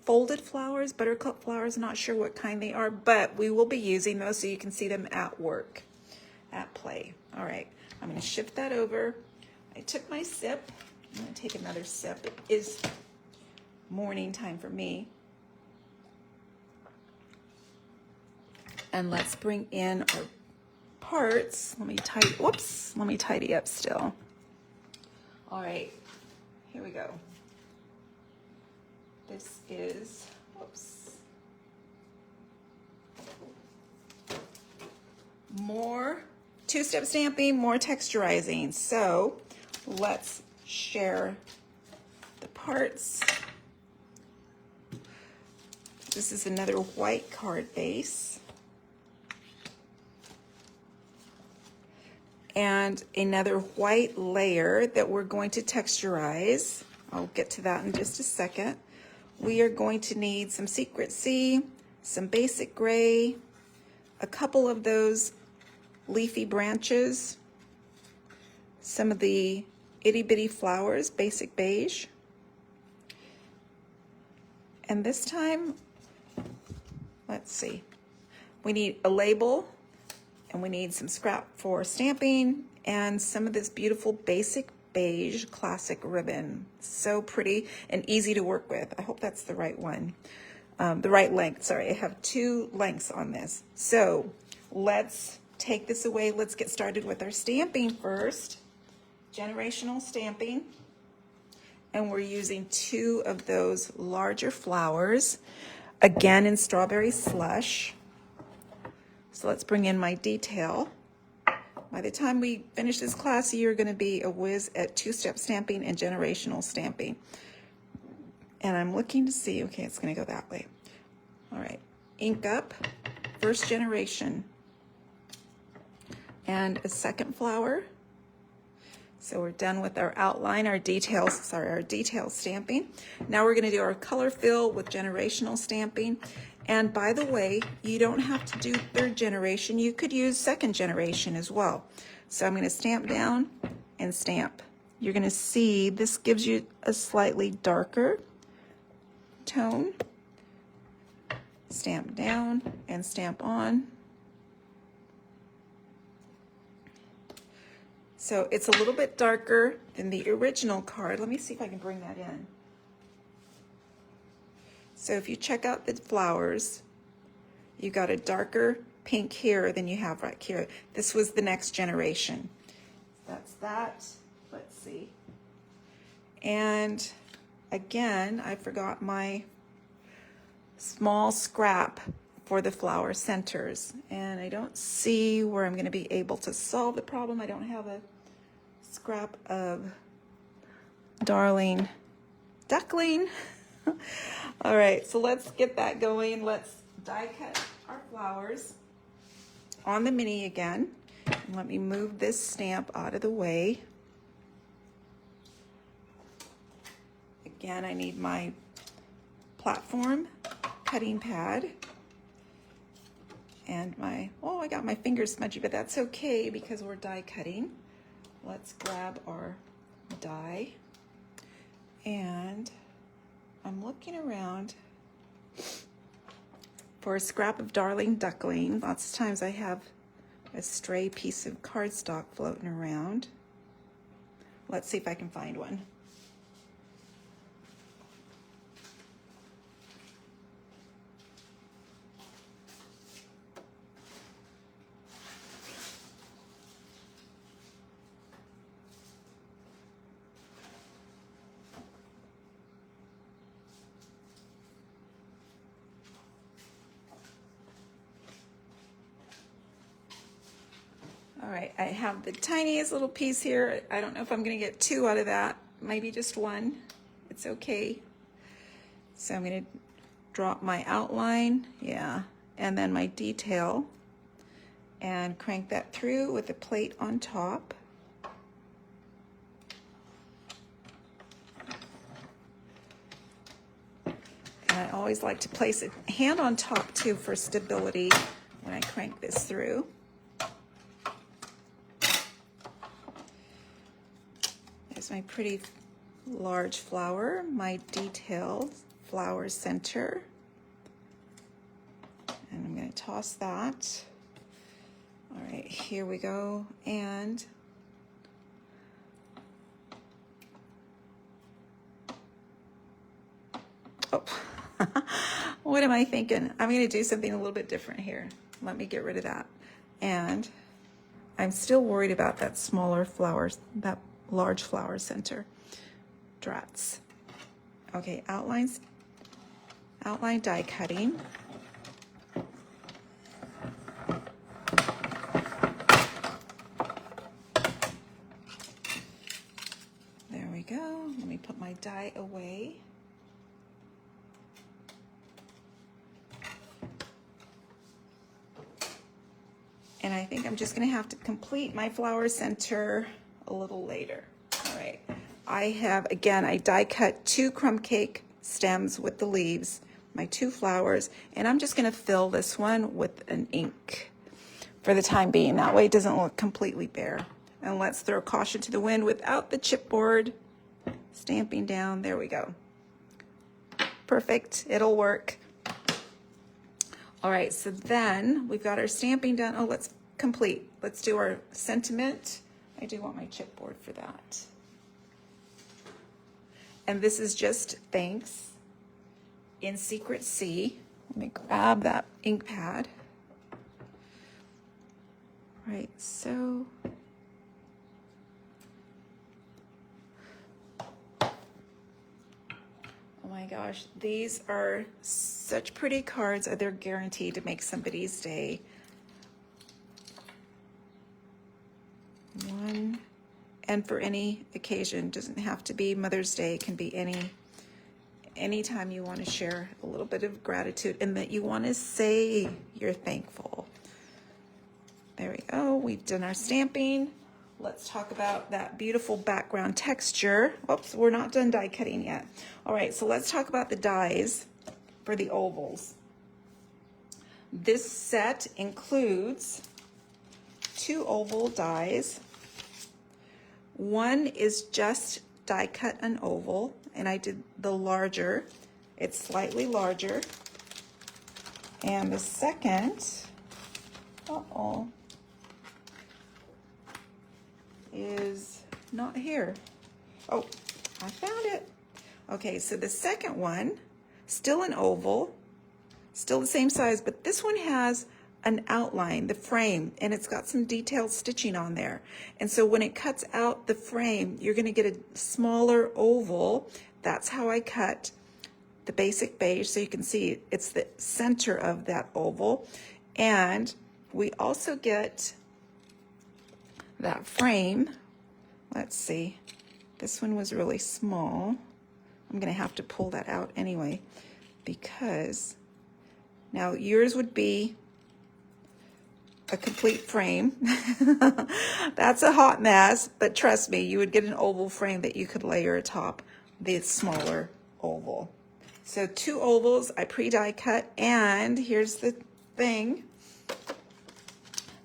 folded flowers, buttercup flowers, not sure what kind they are, but we will be using those so you can see them at work, at play. All right, I'm going to shift that over. I took my sip. I'm going to take another sip. It is morning time for me. And let's bring in our parts. Let me tidy up still. All right, here we go. This is, more two-step stamping, more texturizing. So let's share the parts. This is another white card base. And another white layer that we're going to texturize. I'll get to that in just a second. We are going to need some Secrecy, some basic gray, a couple of those leafy branches, some of the itty bitty flowers, basic beige. And this time, let's see, we need a label, and we need some scrap for stamping, and some of this beautiful basic beige classic ribbon. So pretty and easy to work with. I hope that's the right one. The right length, sorry. I have 2 lengths on this. So let's take this away. Let's get started with our stamping first. Generational stamping. And we're using 2 of those larger flowers, again in Strawberry Slush. So let's bring in my detail. By the time we finish this class, you're going to be a whiz at two-step stamping and generational stamping. And I'm looking to see, okay, it's going to go that way. All right, ink up, first generation, and a second flower. So we're done with our outline, our details, sorry, our detail stamping. Now we're going to do our color fill with generational stamping. And by the way, you don't have to do 3rd generation. You could use 2nd generation as well. So I'm going to stamp down and stamp. You're going to see this gives you a slightly darker tone. Stamp down and stamp on. So it's a little bit darker than the original card. Let me see if I can bring that in. So if you check out the flowers, you got a darker pink here than you have right here. This was the next generation. That's that. Let's see. And again, I forgot my small scrap for the flower centers. And I don't see where I'm going to be able to solve the problem. I don't have a scrap of Darling Duckling. All right, so let's get that going. Let's die cut our flowers on the mini again. And let me move this stamp out of the way. Again, I need my platform cutting pad and my, oh, I got my fingers smudgy, but that's okay because we're die cutting. Let's grab our die, and I'm looking around for a scrap of Darling Duckling. Lots of times I have a stray piece of cardstock floating around. Let's see if I can find one. All right, I have the tiniest little piece here. I don't know if I'm going to get 2 out of that, maybe just 1. It's okay. So I'm going to drop my outline, yeah, and then my detail, and crank that through with a plate on top. And I always like to place a hand on top too for stability when I crank this through. There's my pretty large flower, my detailed flower center. And I'm going to toss that. All right, here we go. And oh, what am I thinking? I'm going to do something a little bit different here. Let me get rid of that. And I'm still worried about that smaller flower, that large flower center. Drats. Okay, outline die cutting. die away. And I think I'm just gonna have to complete my flower center a little later. All right, I have, again, I die cut 2 crumb cake stems with the leaves, my 2 flowers, and I'm just gonna fill this one with an ink for the time being. That way it doesn't look completely bare. And let's throw caution to the wind without the chipboard. Stamping down, there we go. Perfect, it'll work. All right, so then we've got our stamping done. Oh, let's complete. Let's do our sentiment. I do want my chipboard for that. And this is just thanks in Secret C. Let me grab that ink pad. Right, so oh my gosh, these are such pretty cards. They're guaranteed to make somebody's day. One, and for any occasion, doesn't have to be Mother's Day, it can be any time you want to share a little bit of gratitude and that you want to say you're thankful. There we go, we've done our stamping. Let's talk about that beautiful background texture. Oops, we're not done die cutting yet. All right, so let's talk about the dies for the ovals. This set includes 2 oval dies. One is just die cut an oval, and I did the larger. It's slightly larger. And the second, is not here. Oh, I found it. Okay, so the second one, still an oval, still the same size, but this one has an outline, the frame, and it's got some detailed stitching on there. And so when it cuts out the frame, you're gonna get a smaller oval. That's how I cut the basic beige, so you can see it's the center of that oval. And we also get that frame. Let's see, this one was really small. I'm gonna have to pull that out anyway, because now yours would be a complete frame. That's a hot mess, but trust me, you would get an oval frame that you could layer atop the smaller oval. So 2 ovals I pre-die cut, and here's the thing.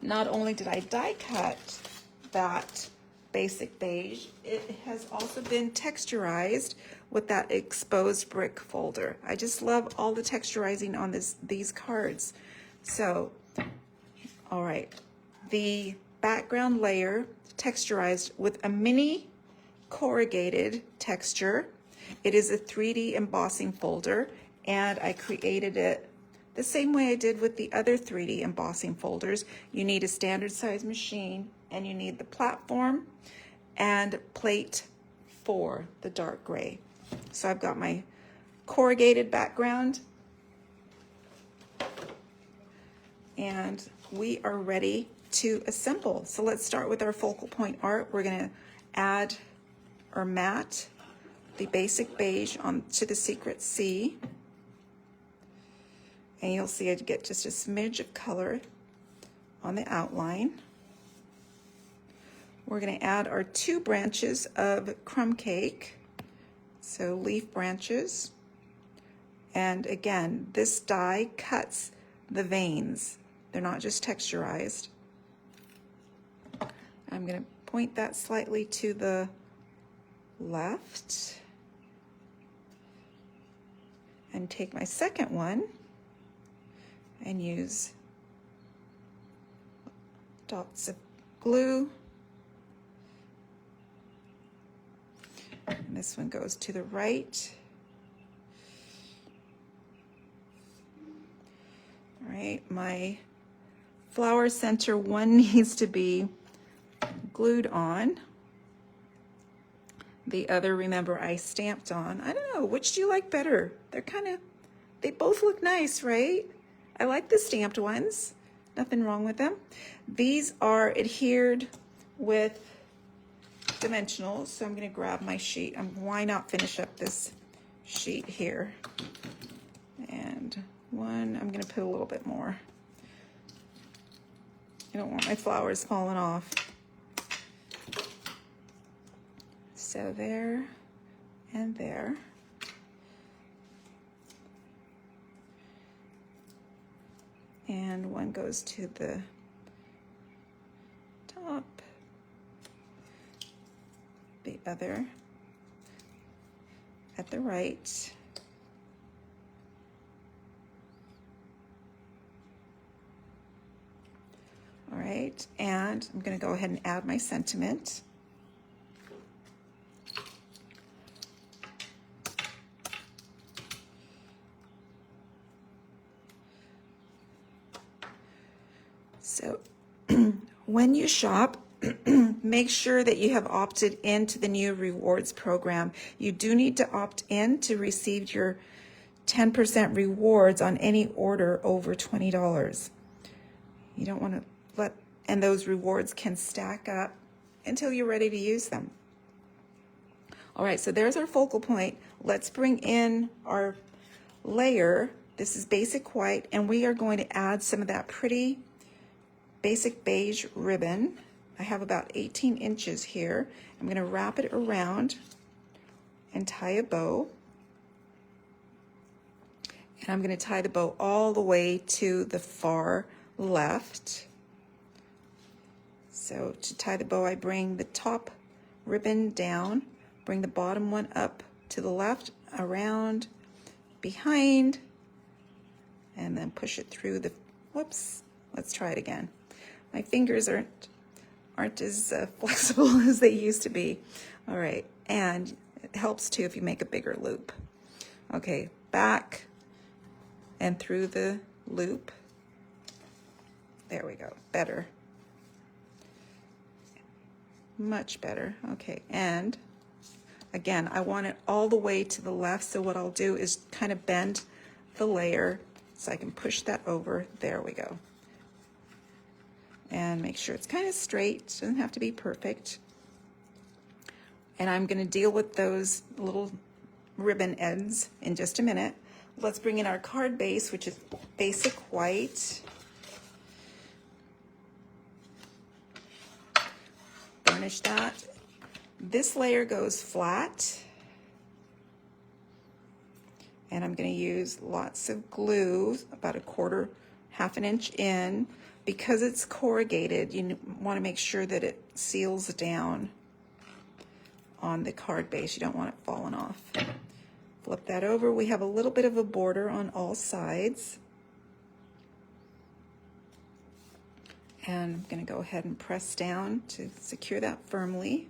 Not only did I die cut that basic beige, it has also been texturized with that exposed brick folder. I just love all the texturizing on these cards. So, all right, the background layer texturized with a mini corrugated texture. It is a 3D embossing folder, and I created it the same way I did with the other 3D embossing folders. You need a standard size machine, and you need the platform and plate 4, the dark gray. So I've got my corrugated background, and we are ready to assemble. So let's start with our focal point art. We're gonna add or matte the basic beige onto the Secret C. And you'll see I get just a smidge of color on the outline. We're gonna add our 2 branches of crumb cake, so leaf branches. And again, this die cuts the veins. They're not just texturized. I'm gonna point that slightly to the left and take my second one and use dots of glue. And this one goes to the right. All right, my flower center one needs to be glued on. The other, remember, I stamped on. I don't know, which do you like better? They both look nice, right? I like the stamped ones. Nothing wrong with them. These are adhered with dimensionals, so I'm going to grab my sheet. Why not finish up this sheet here? And one, I'm going to put a little bit more. I don't want my flowers falling off. So there and there. And one goes to the top, the other at the right. All right, and I'm going to go ahead and add my sentiment. So when you shop, make sure that you have opted into the new rewards program. You do need to opt in to receive your 10% rewards on any order over $20. You don't want to and those rewards can stack up until you're ready to use them. All right, so there's our focal point. Let's bring in our layer. This is basic white, and we are going to add some of that pretty basic beige ribbon. I have about 18 inches here. I'm going to wrap it around and tie a bow. And I'm going to tie the bow all the way to the far left. So to tie the bow, I bring the top ribbon down, bring the bottom one up to the left, around, behind, and then push it through the, whoops, let's try it again. My fingers aren't as flexible as they used to be. All right, and it helps too if you make a bigger loop. Okay, back and through the loop. There we go, better. Much better. Okay, and again, I want it all the way to the left, so what I'll do is kind of bend the layer so I can push that over. There we go. And make sure it's kind of straight. It doesn't have to be perfect. And I'm going to deal with those little ribbon ends in just a minute. Let's bring in our card base, which is basic white. Burnish that. This layer goes flat. And I'm going to use lots of glue, about a quarter, half an inch in. Because it's corrugated, you want to make sure that it seals down on the card base. You don't want it falling off. Flip that over. We have a little bit of a border on all sides. And I'm going to go ahead and press down to secure that firmly.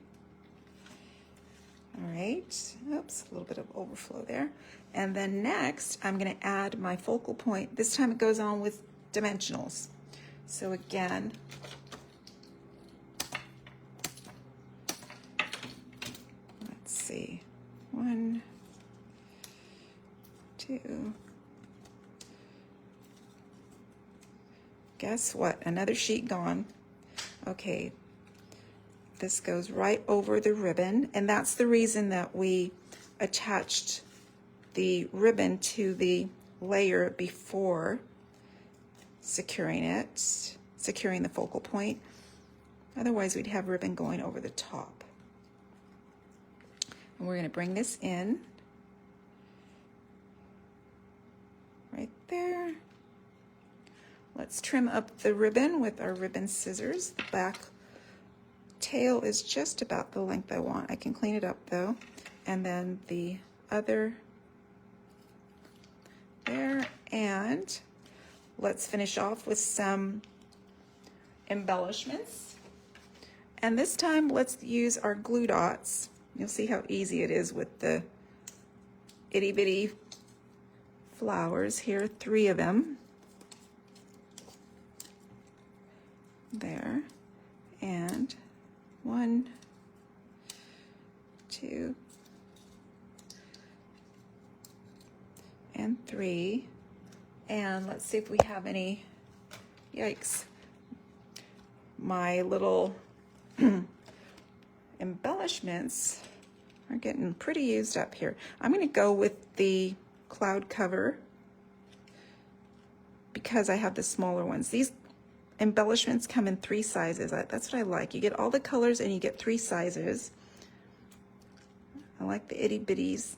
All right. Oops, a little bit of overflow there. And then next, I'm going to add my focal point. This time it goes on with dimensionals. So again, let's see, 1, 2, guess what, another sheet gone. Okay, this goes right over the ribbon, and that's the reason that we attached the ribbon to the layer before securing the focal point. Otherwise, we'd have ribbon going over the top. And we're going to bring this in right there. Let's trim up the ribbon with our ribbon scissors. The back tail is just about the length I want. I can clean it up though. And then the other there, and let's finish off with some embellishments. And this time, let's use our glue dots. You'll see how easy it is with the itty bitty flowers here, 3 of them. There, and 1, 2, and 3. And let's see if we have any, yikes. My little embellishments are getting pretty used up here. I'm going to go with the cloud cover because I have the smaller ones. These embellishments come in 3 sizes. That's what I like. You get all the colors and you get 3 sizes. I like the itty bitties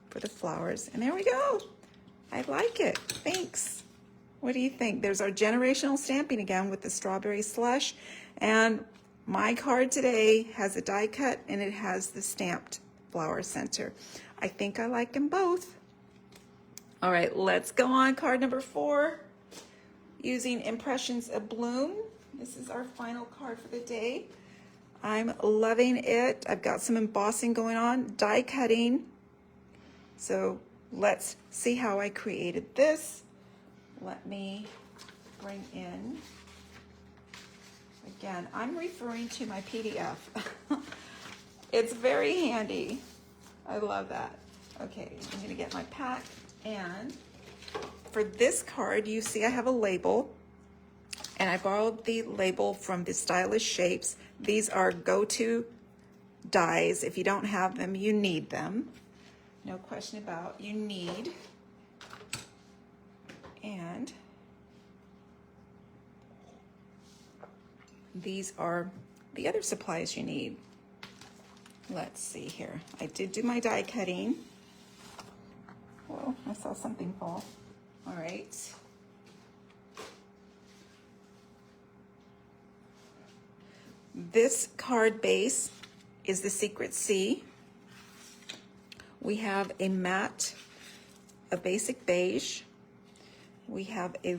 for the flowers. And there we go. I like it. Thanks. What do you think? There's our generational stamping again with the strawberry slush. And my card today has a die cut and it has the stamped flower center. I think I like them both. All right, let's go on card number 4 using Impressions Abloom. This is our final card for the day. I'm loving it. I've got some embossing going on, die cutting. So let's see how I created this. Let me bring in, again, I'm referring to my PDF. It's very handy. I love that. Okay, I'm gonna get my pack, and for this card, you see I have a label, and I borrowed the label from the Stylish Shapes. These are go-to dies. If you don't have them, you need them. No question about you need. And these are the other supplies you need. Let's see here. I did do my die cutting. Whoa, I saw something fall. All right. This card base is the Secret C. We have a matte, a basic beige. We have a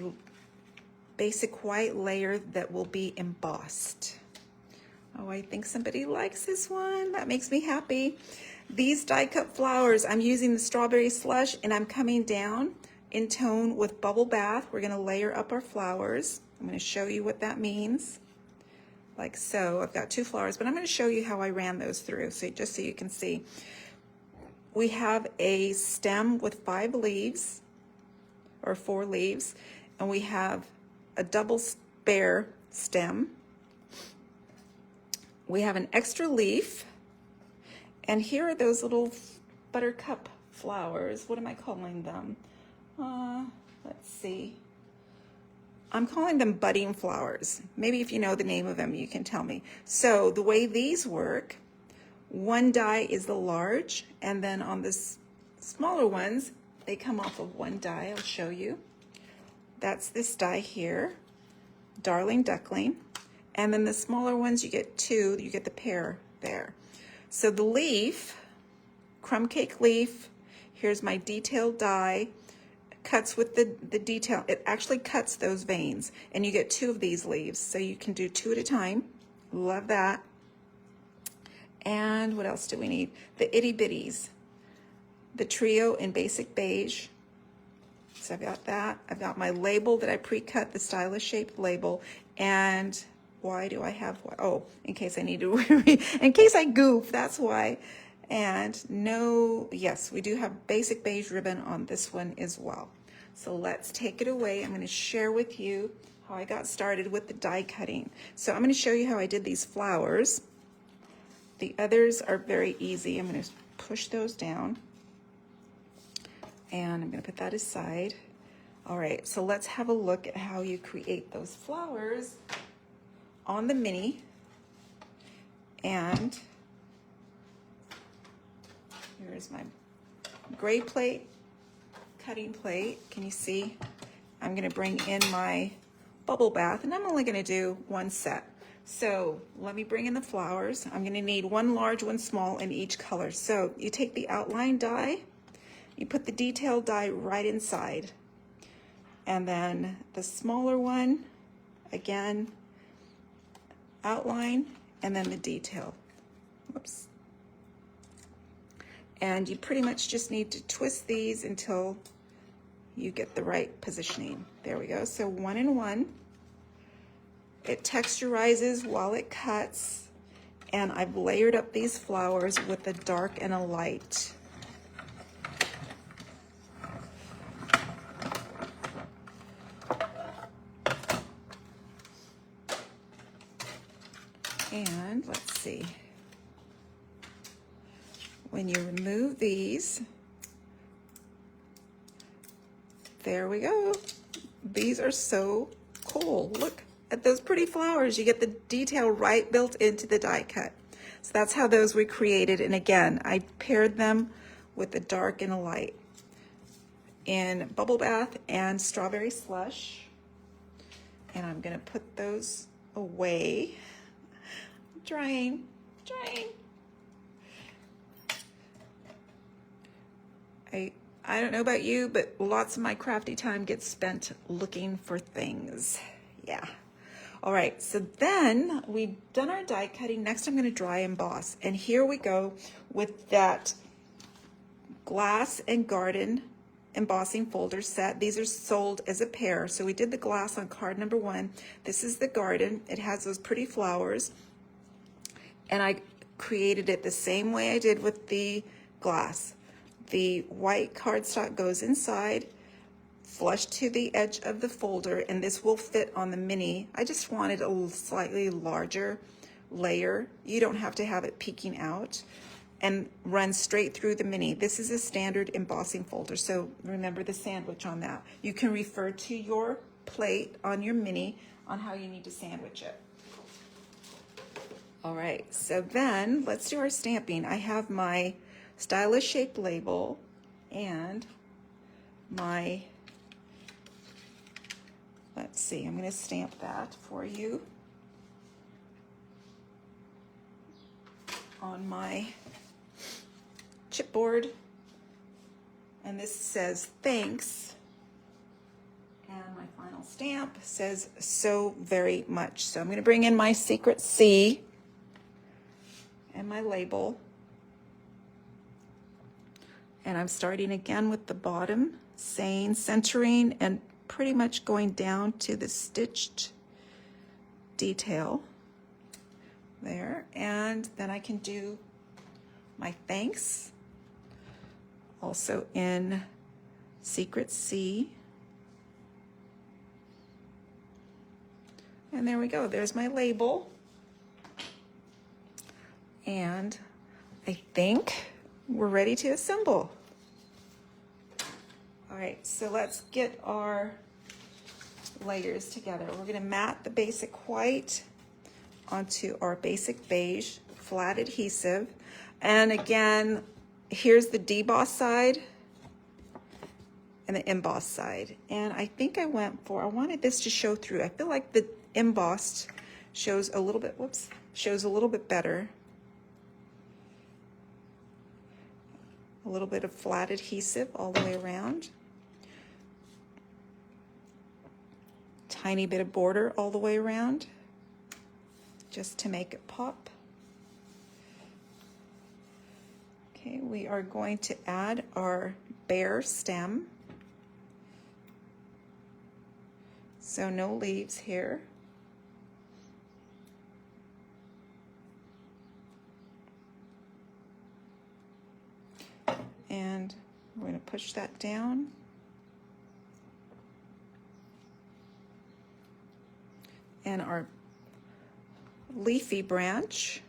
basic white layer that will be embossed. Oh, I think somebody likes this one. That makes me happy. These die cut flowers, I'm using the strawberry slush and I'm coming down in tone with Bubble Bath. We're gonna layer up our flowers. I'm gonna show you what that means. Like so, I've got 2 flowers, but I'm gonna show you how I ran those through, so just so you can see. We have a stem with 5 leaves, or 4 leaves, and we have a double spare stem. We have an extra leaf, and here are those little buttercup flowers. What am I calling them? Let's see. I'm calling them budding flowers. Maybe if you know the name of them, you can tell me. So the way these work, one die is the large, and then on the smaller ones, they come off of one die. I'll show you. That's this die here, Darling Duckling. And then the smaller ones, you get 2, you get the pair there. So the leaf, crumb cake leaf, here's my detailed die, cuts with the detail. It actually cuts those veins, and you get 2 of these leaves, so you can do 2 at a time. Love that. And what else do we need? The itty bitties, the trio in basic beige. So I've got that. I've got my label that I pre-cut, the Stylish Shape label. And why do I have, oh, in case I need to, in case I goof, that's why. And no, yes, we do have basic beige ribbon on this one as well. So let's take it away. I'm going to share with you how I got started with the die cutting. So I'm going to show you how I did these flowers. The others are very easy. I'm going to push those down, and I'm going to put that aside. All right, so let's have a look at how you create those flowers on the mini. And here's my gray plate, cutting plate. Can you see? I'm going to bring in my Bubble Bath, and I'm only going to do 1 set. So let me bring in the flowers. I'm going to need 1 large, 1 small in each color. So you take the outline die, you put the detail die right inside, and then the smaller one, again, outline, and then the detail. Whoops. And you pretty much just need to twist these until you get the right positioning. There we go. So 1 and 1. It texturizes while it cuts, and I've layered up these flowers with a dark and a light. And let's see, when you remove these, there we go. These are so cool. Look at those pretty flowers. You get the detail right built into the die cut. So that's how those were created. And again, I paired them with the dark and the light in Bubble Bath and Strawberry Slush. And I'm gonna put those away. Drying. I don't know about you, but lots of my crafty time gets spent looking for things. Yeah. All right, so then we've done our die cutting. Next I'm gonna dry emboss. And here we go with that glass and garden embossing folder set. These are sold as a pair. So we did the glass on card number 1. This is the garden. It has those pretty flowers. And I created it the same way I did with the glass. The white cardstock goes inside, flush to the edge of the folder, and this will fit on the mini. I just wanted a slightly larger layer. You don't have to have it peeking out, and run straight through the mini. This is a standard embossing folder, so remember the sandwich on that. You can refer to your plate on your mini on how you need to sandwich it. All right, so then let's do our stamping. I have my stylish shape label and my, let's see, I'm gonna stamp that for you on my chipboard. And this says thanks. And my final stamp says so very much. So I'm gonna bring in my secret C and my label. And I'm starting again with the bottom, saying centering and pretty much going down to the stitched detail there. And then I can do my thanks, also in secret C. And there we go, there's my label. And I think we're ready to assemble. All right, so let's get our layers together. We're gonna mat the basic white onto our basic beige flat adhesive. And again, here's the deboss side and the emboss side. And I think I wanted this to show through. I feel like the embossed shows a little bit, shows a little bit better. A little bit of flat adhesive all the way around. Tiny bit of border all the way around, just to make it pop. Okay, we are going to add our bare stem. So no leaves here. And we're going to push that down. And our leafy branch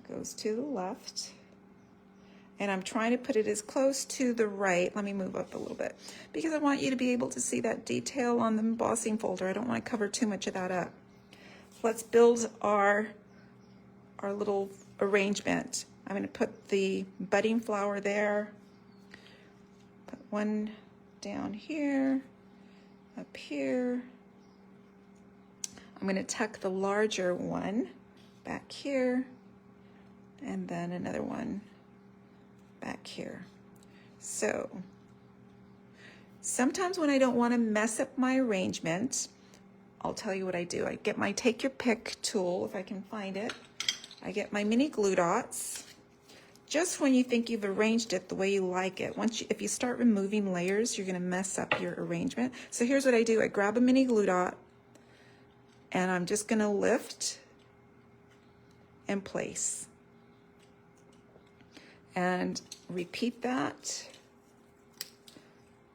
goes to the left. And I'm trying to put it as close to the right. Let me move up a little bit because I want you to be able to see that detail on the embossing folder. I don't want to cover too much of that up. Let's build our little arrangement. I'm going to put the budding flower there, put one down here, up here. I'm going to tuck the larger one back here, and then another one back here. So sometimes when I don't want to mess up my arrangement, I'll tell you what I do. I get my take your pick tool, if I can find it. I get my mini glue dots. Just when you think you've arranged it the way you like it. If you start removing layers, you're gonna mess up your arrangement. So here's what I do. I grab a mini glue dot and I'm just gonna lift and place. And repeat that.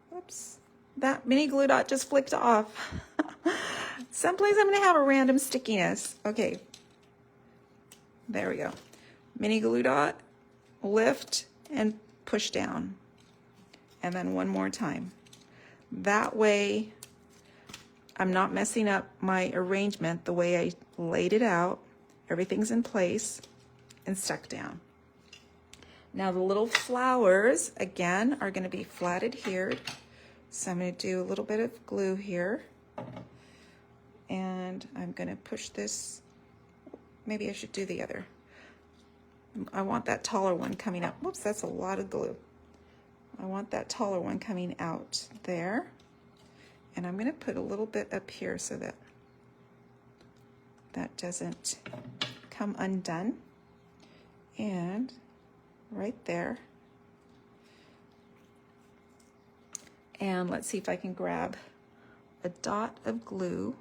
Whoops, that mini glue dot just flicked off. Someplace I'm gonna have a random stickiness. Okay. There we go. Mini glue dot, lift, and push down. And then one more time. That way, I'm not messing up my arrangement the way I laid it out. Everything's in place and stuck down. Now the little flowers, again, are going to be flatted here. So I'm going to do a little bit of glue here. And I'm going to push this. Maybe I should do the other. I want that taller one coming up. Whoops, that's a lot of glue. I want that taller one coming out there. And I'm going to put a little bit up here so that that doesn't come undone. And right there. And let's see if I can grab a dot of glue.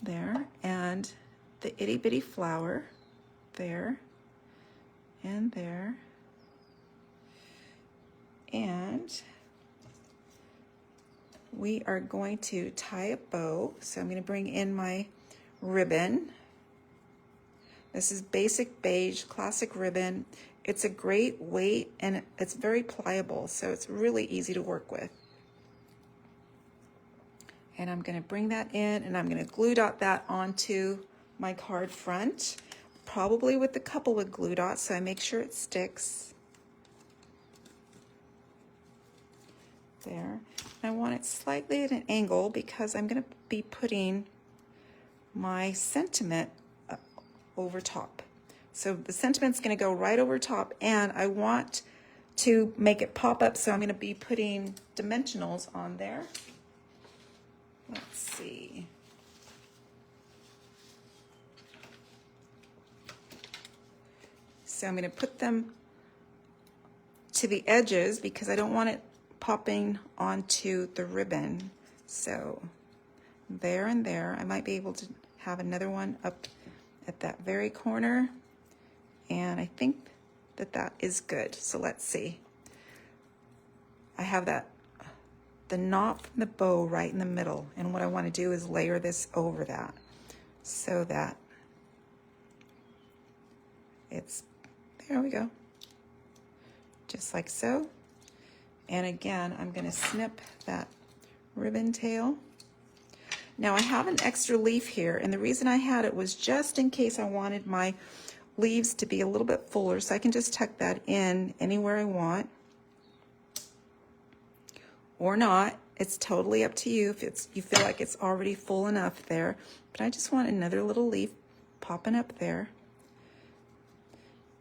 There, and the itty bitty flower there and there. And we are going to tie a bow. So I'm going to bring in my ribbon. This is basic beige classic ribbon. It's a great weight and it's very pliable, so it's really easy to work with. And I'm going to bring that in and I'm going to glue dot that onto my card front, probably with a couple of glue dots so I make sure it sticks. There. I want it slightly at an angle because I'm going to be putting my sentiment over top. So the sentiment's going to go right over top, and I want to make it pop up, so I'm going to be putting dimensionals on there. Let's see. So I'm going to put them to the edges because I don't want it popping onto the ribbon. So there and there. I might be able to have another one up at that very corner. And I think that that is good. So let's see. I have that the knot from the bow right in the middle, and what I want to do is layer this over that so that it's, there we go, just like so. And again, I'm going to snip that ribbon tail. Now I have an extra leaf here, and the reason I had it was just in case I wanted my leaves to be a little bit fuller, so I can just tuck that in anywhere I want. Or not. It's totally up to you if you feel like it's already full enough there. But I just want another little leaf popping up there.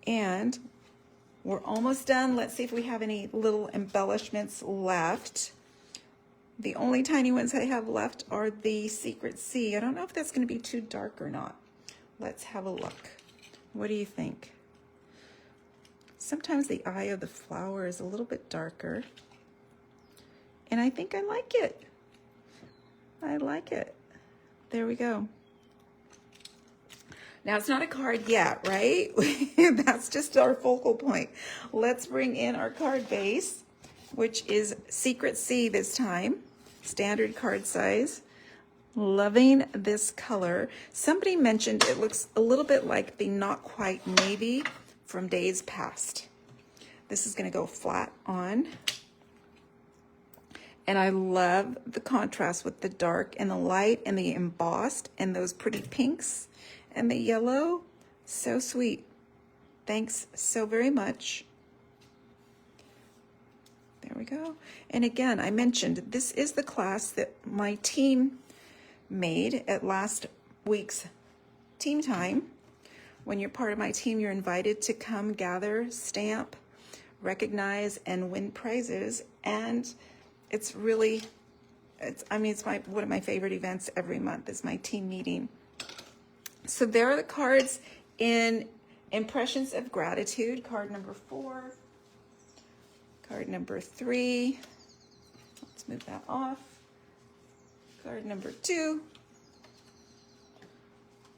And we're almost done. Let's see if we have any little embellishments left. The only tiny ones I have left are the Secret C. I don't know if that's going to be too dark or not. Let's have a look. What do you think? Sometimes the eye of the flower is a little bit darker. And I think I like it. I like it. There we go. Now it's not a card yet, right? That's just our focal point. Let's bring in our card base, which is Secret C this time. Standard card size. Loving this color. Somebody mentioned it looks a little bit like the Not Quite Navy from days past. This is going to go flat on. And I love the contrast with the dark and the light and the embossed and those pretty pinks and the yellow. So sweet. Thanks so very much. There we go. And again, I mentioned this is the class that my team made at last week's team time. When you're part of my team, you're invited to come gather, stamp, recognize, and win prizes. And it's really, it's one of my favorite events every month is my team meeting. So there are the cards in Impressions of Gratitude, card number 4, card number 3, let's move that off, card number 2,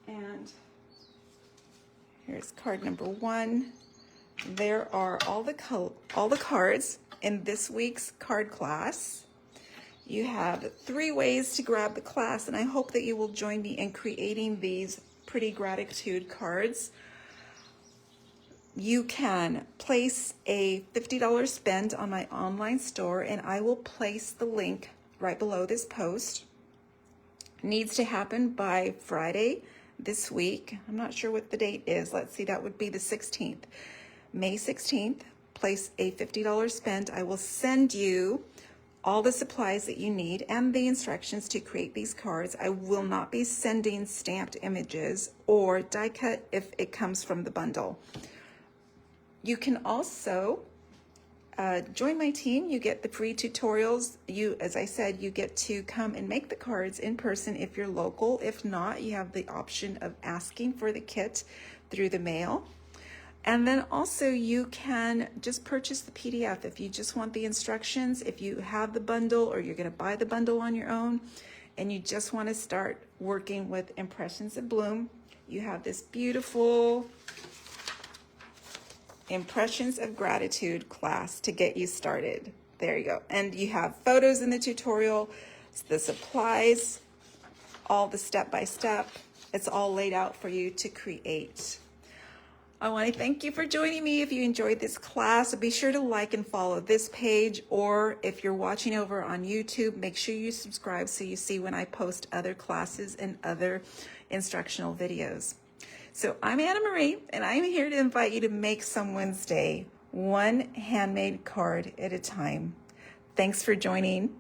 and here's card number 1. There are all the cards in this week's card class, You have 3 ways to grab the class, and I hope that you will join me in creating these pretty gratitude cards. You can place a $50 spend on my online store, and I will place the link right below this post. Needs to happen by Friday this week. I'm not sure what the date is. Let's see, that would be the 16th. May 16th, place a $50 spend. I will send you all the supplies that you need and the instructions to create these cards. I will not be sending stamped images or die cut if it comes from the bundle. You can also join my team. You get the free tutorials. As I said, you get to come and make the cards in person if you're local. If not, you have the option of asking for the kit through the mail. And then also you can just purchase the PDF if you just want the instructions, if you have the bundle or you're going to buy the bundle on your own and you just want to start working with Impressions Abloom. You have this beautiful Impressions of Gratitude class to get you started. There you go. And you have photos in the tutorial, the supplies, all the step-by-step. It's all laid out for you to create. I want to thank you for joining me. If you enjoyed this class, be sure to like and follow this page, or if you're watching over on YouTube, make sure you subscribe so you see when I post other classes and other instructional videos. So I'm Anna Marie, and I'm here to invite you to make someone's day one handmade card at a time. Thanks for joining.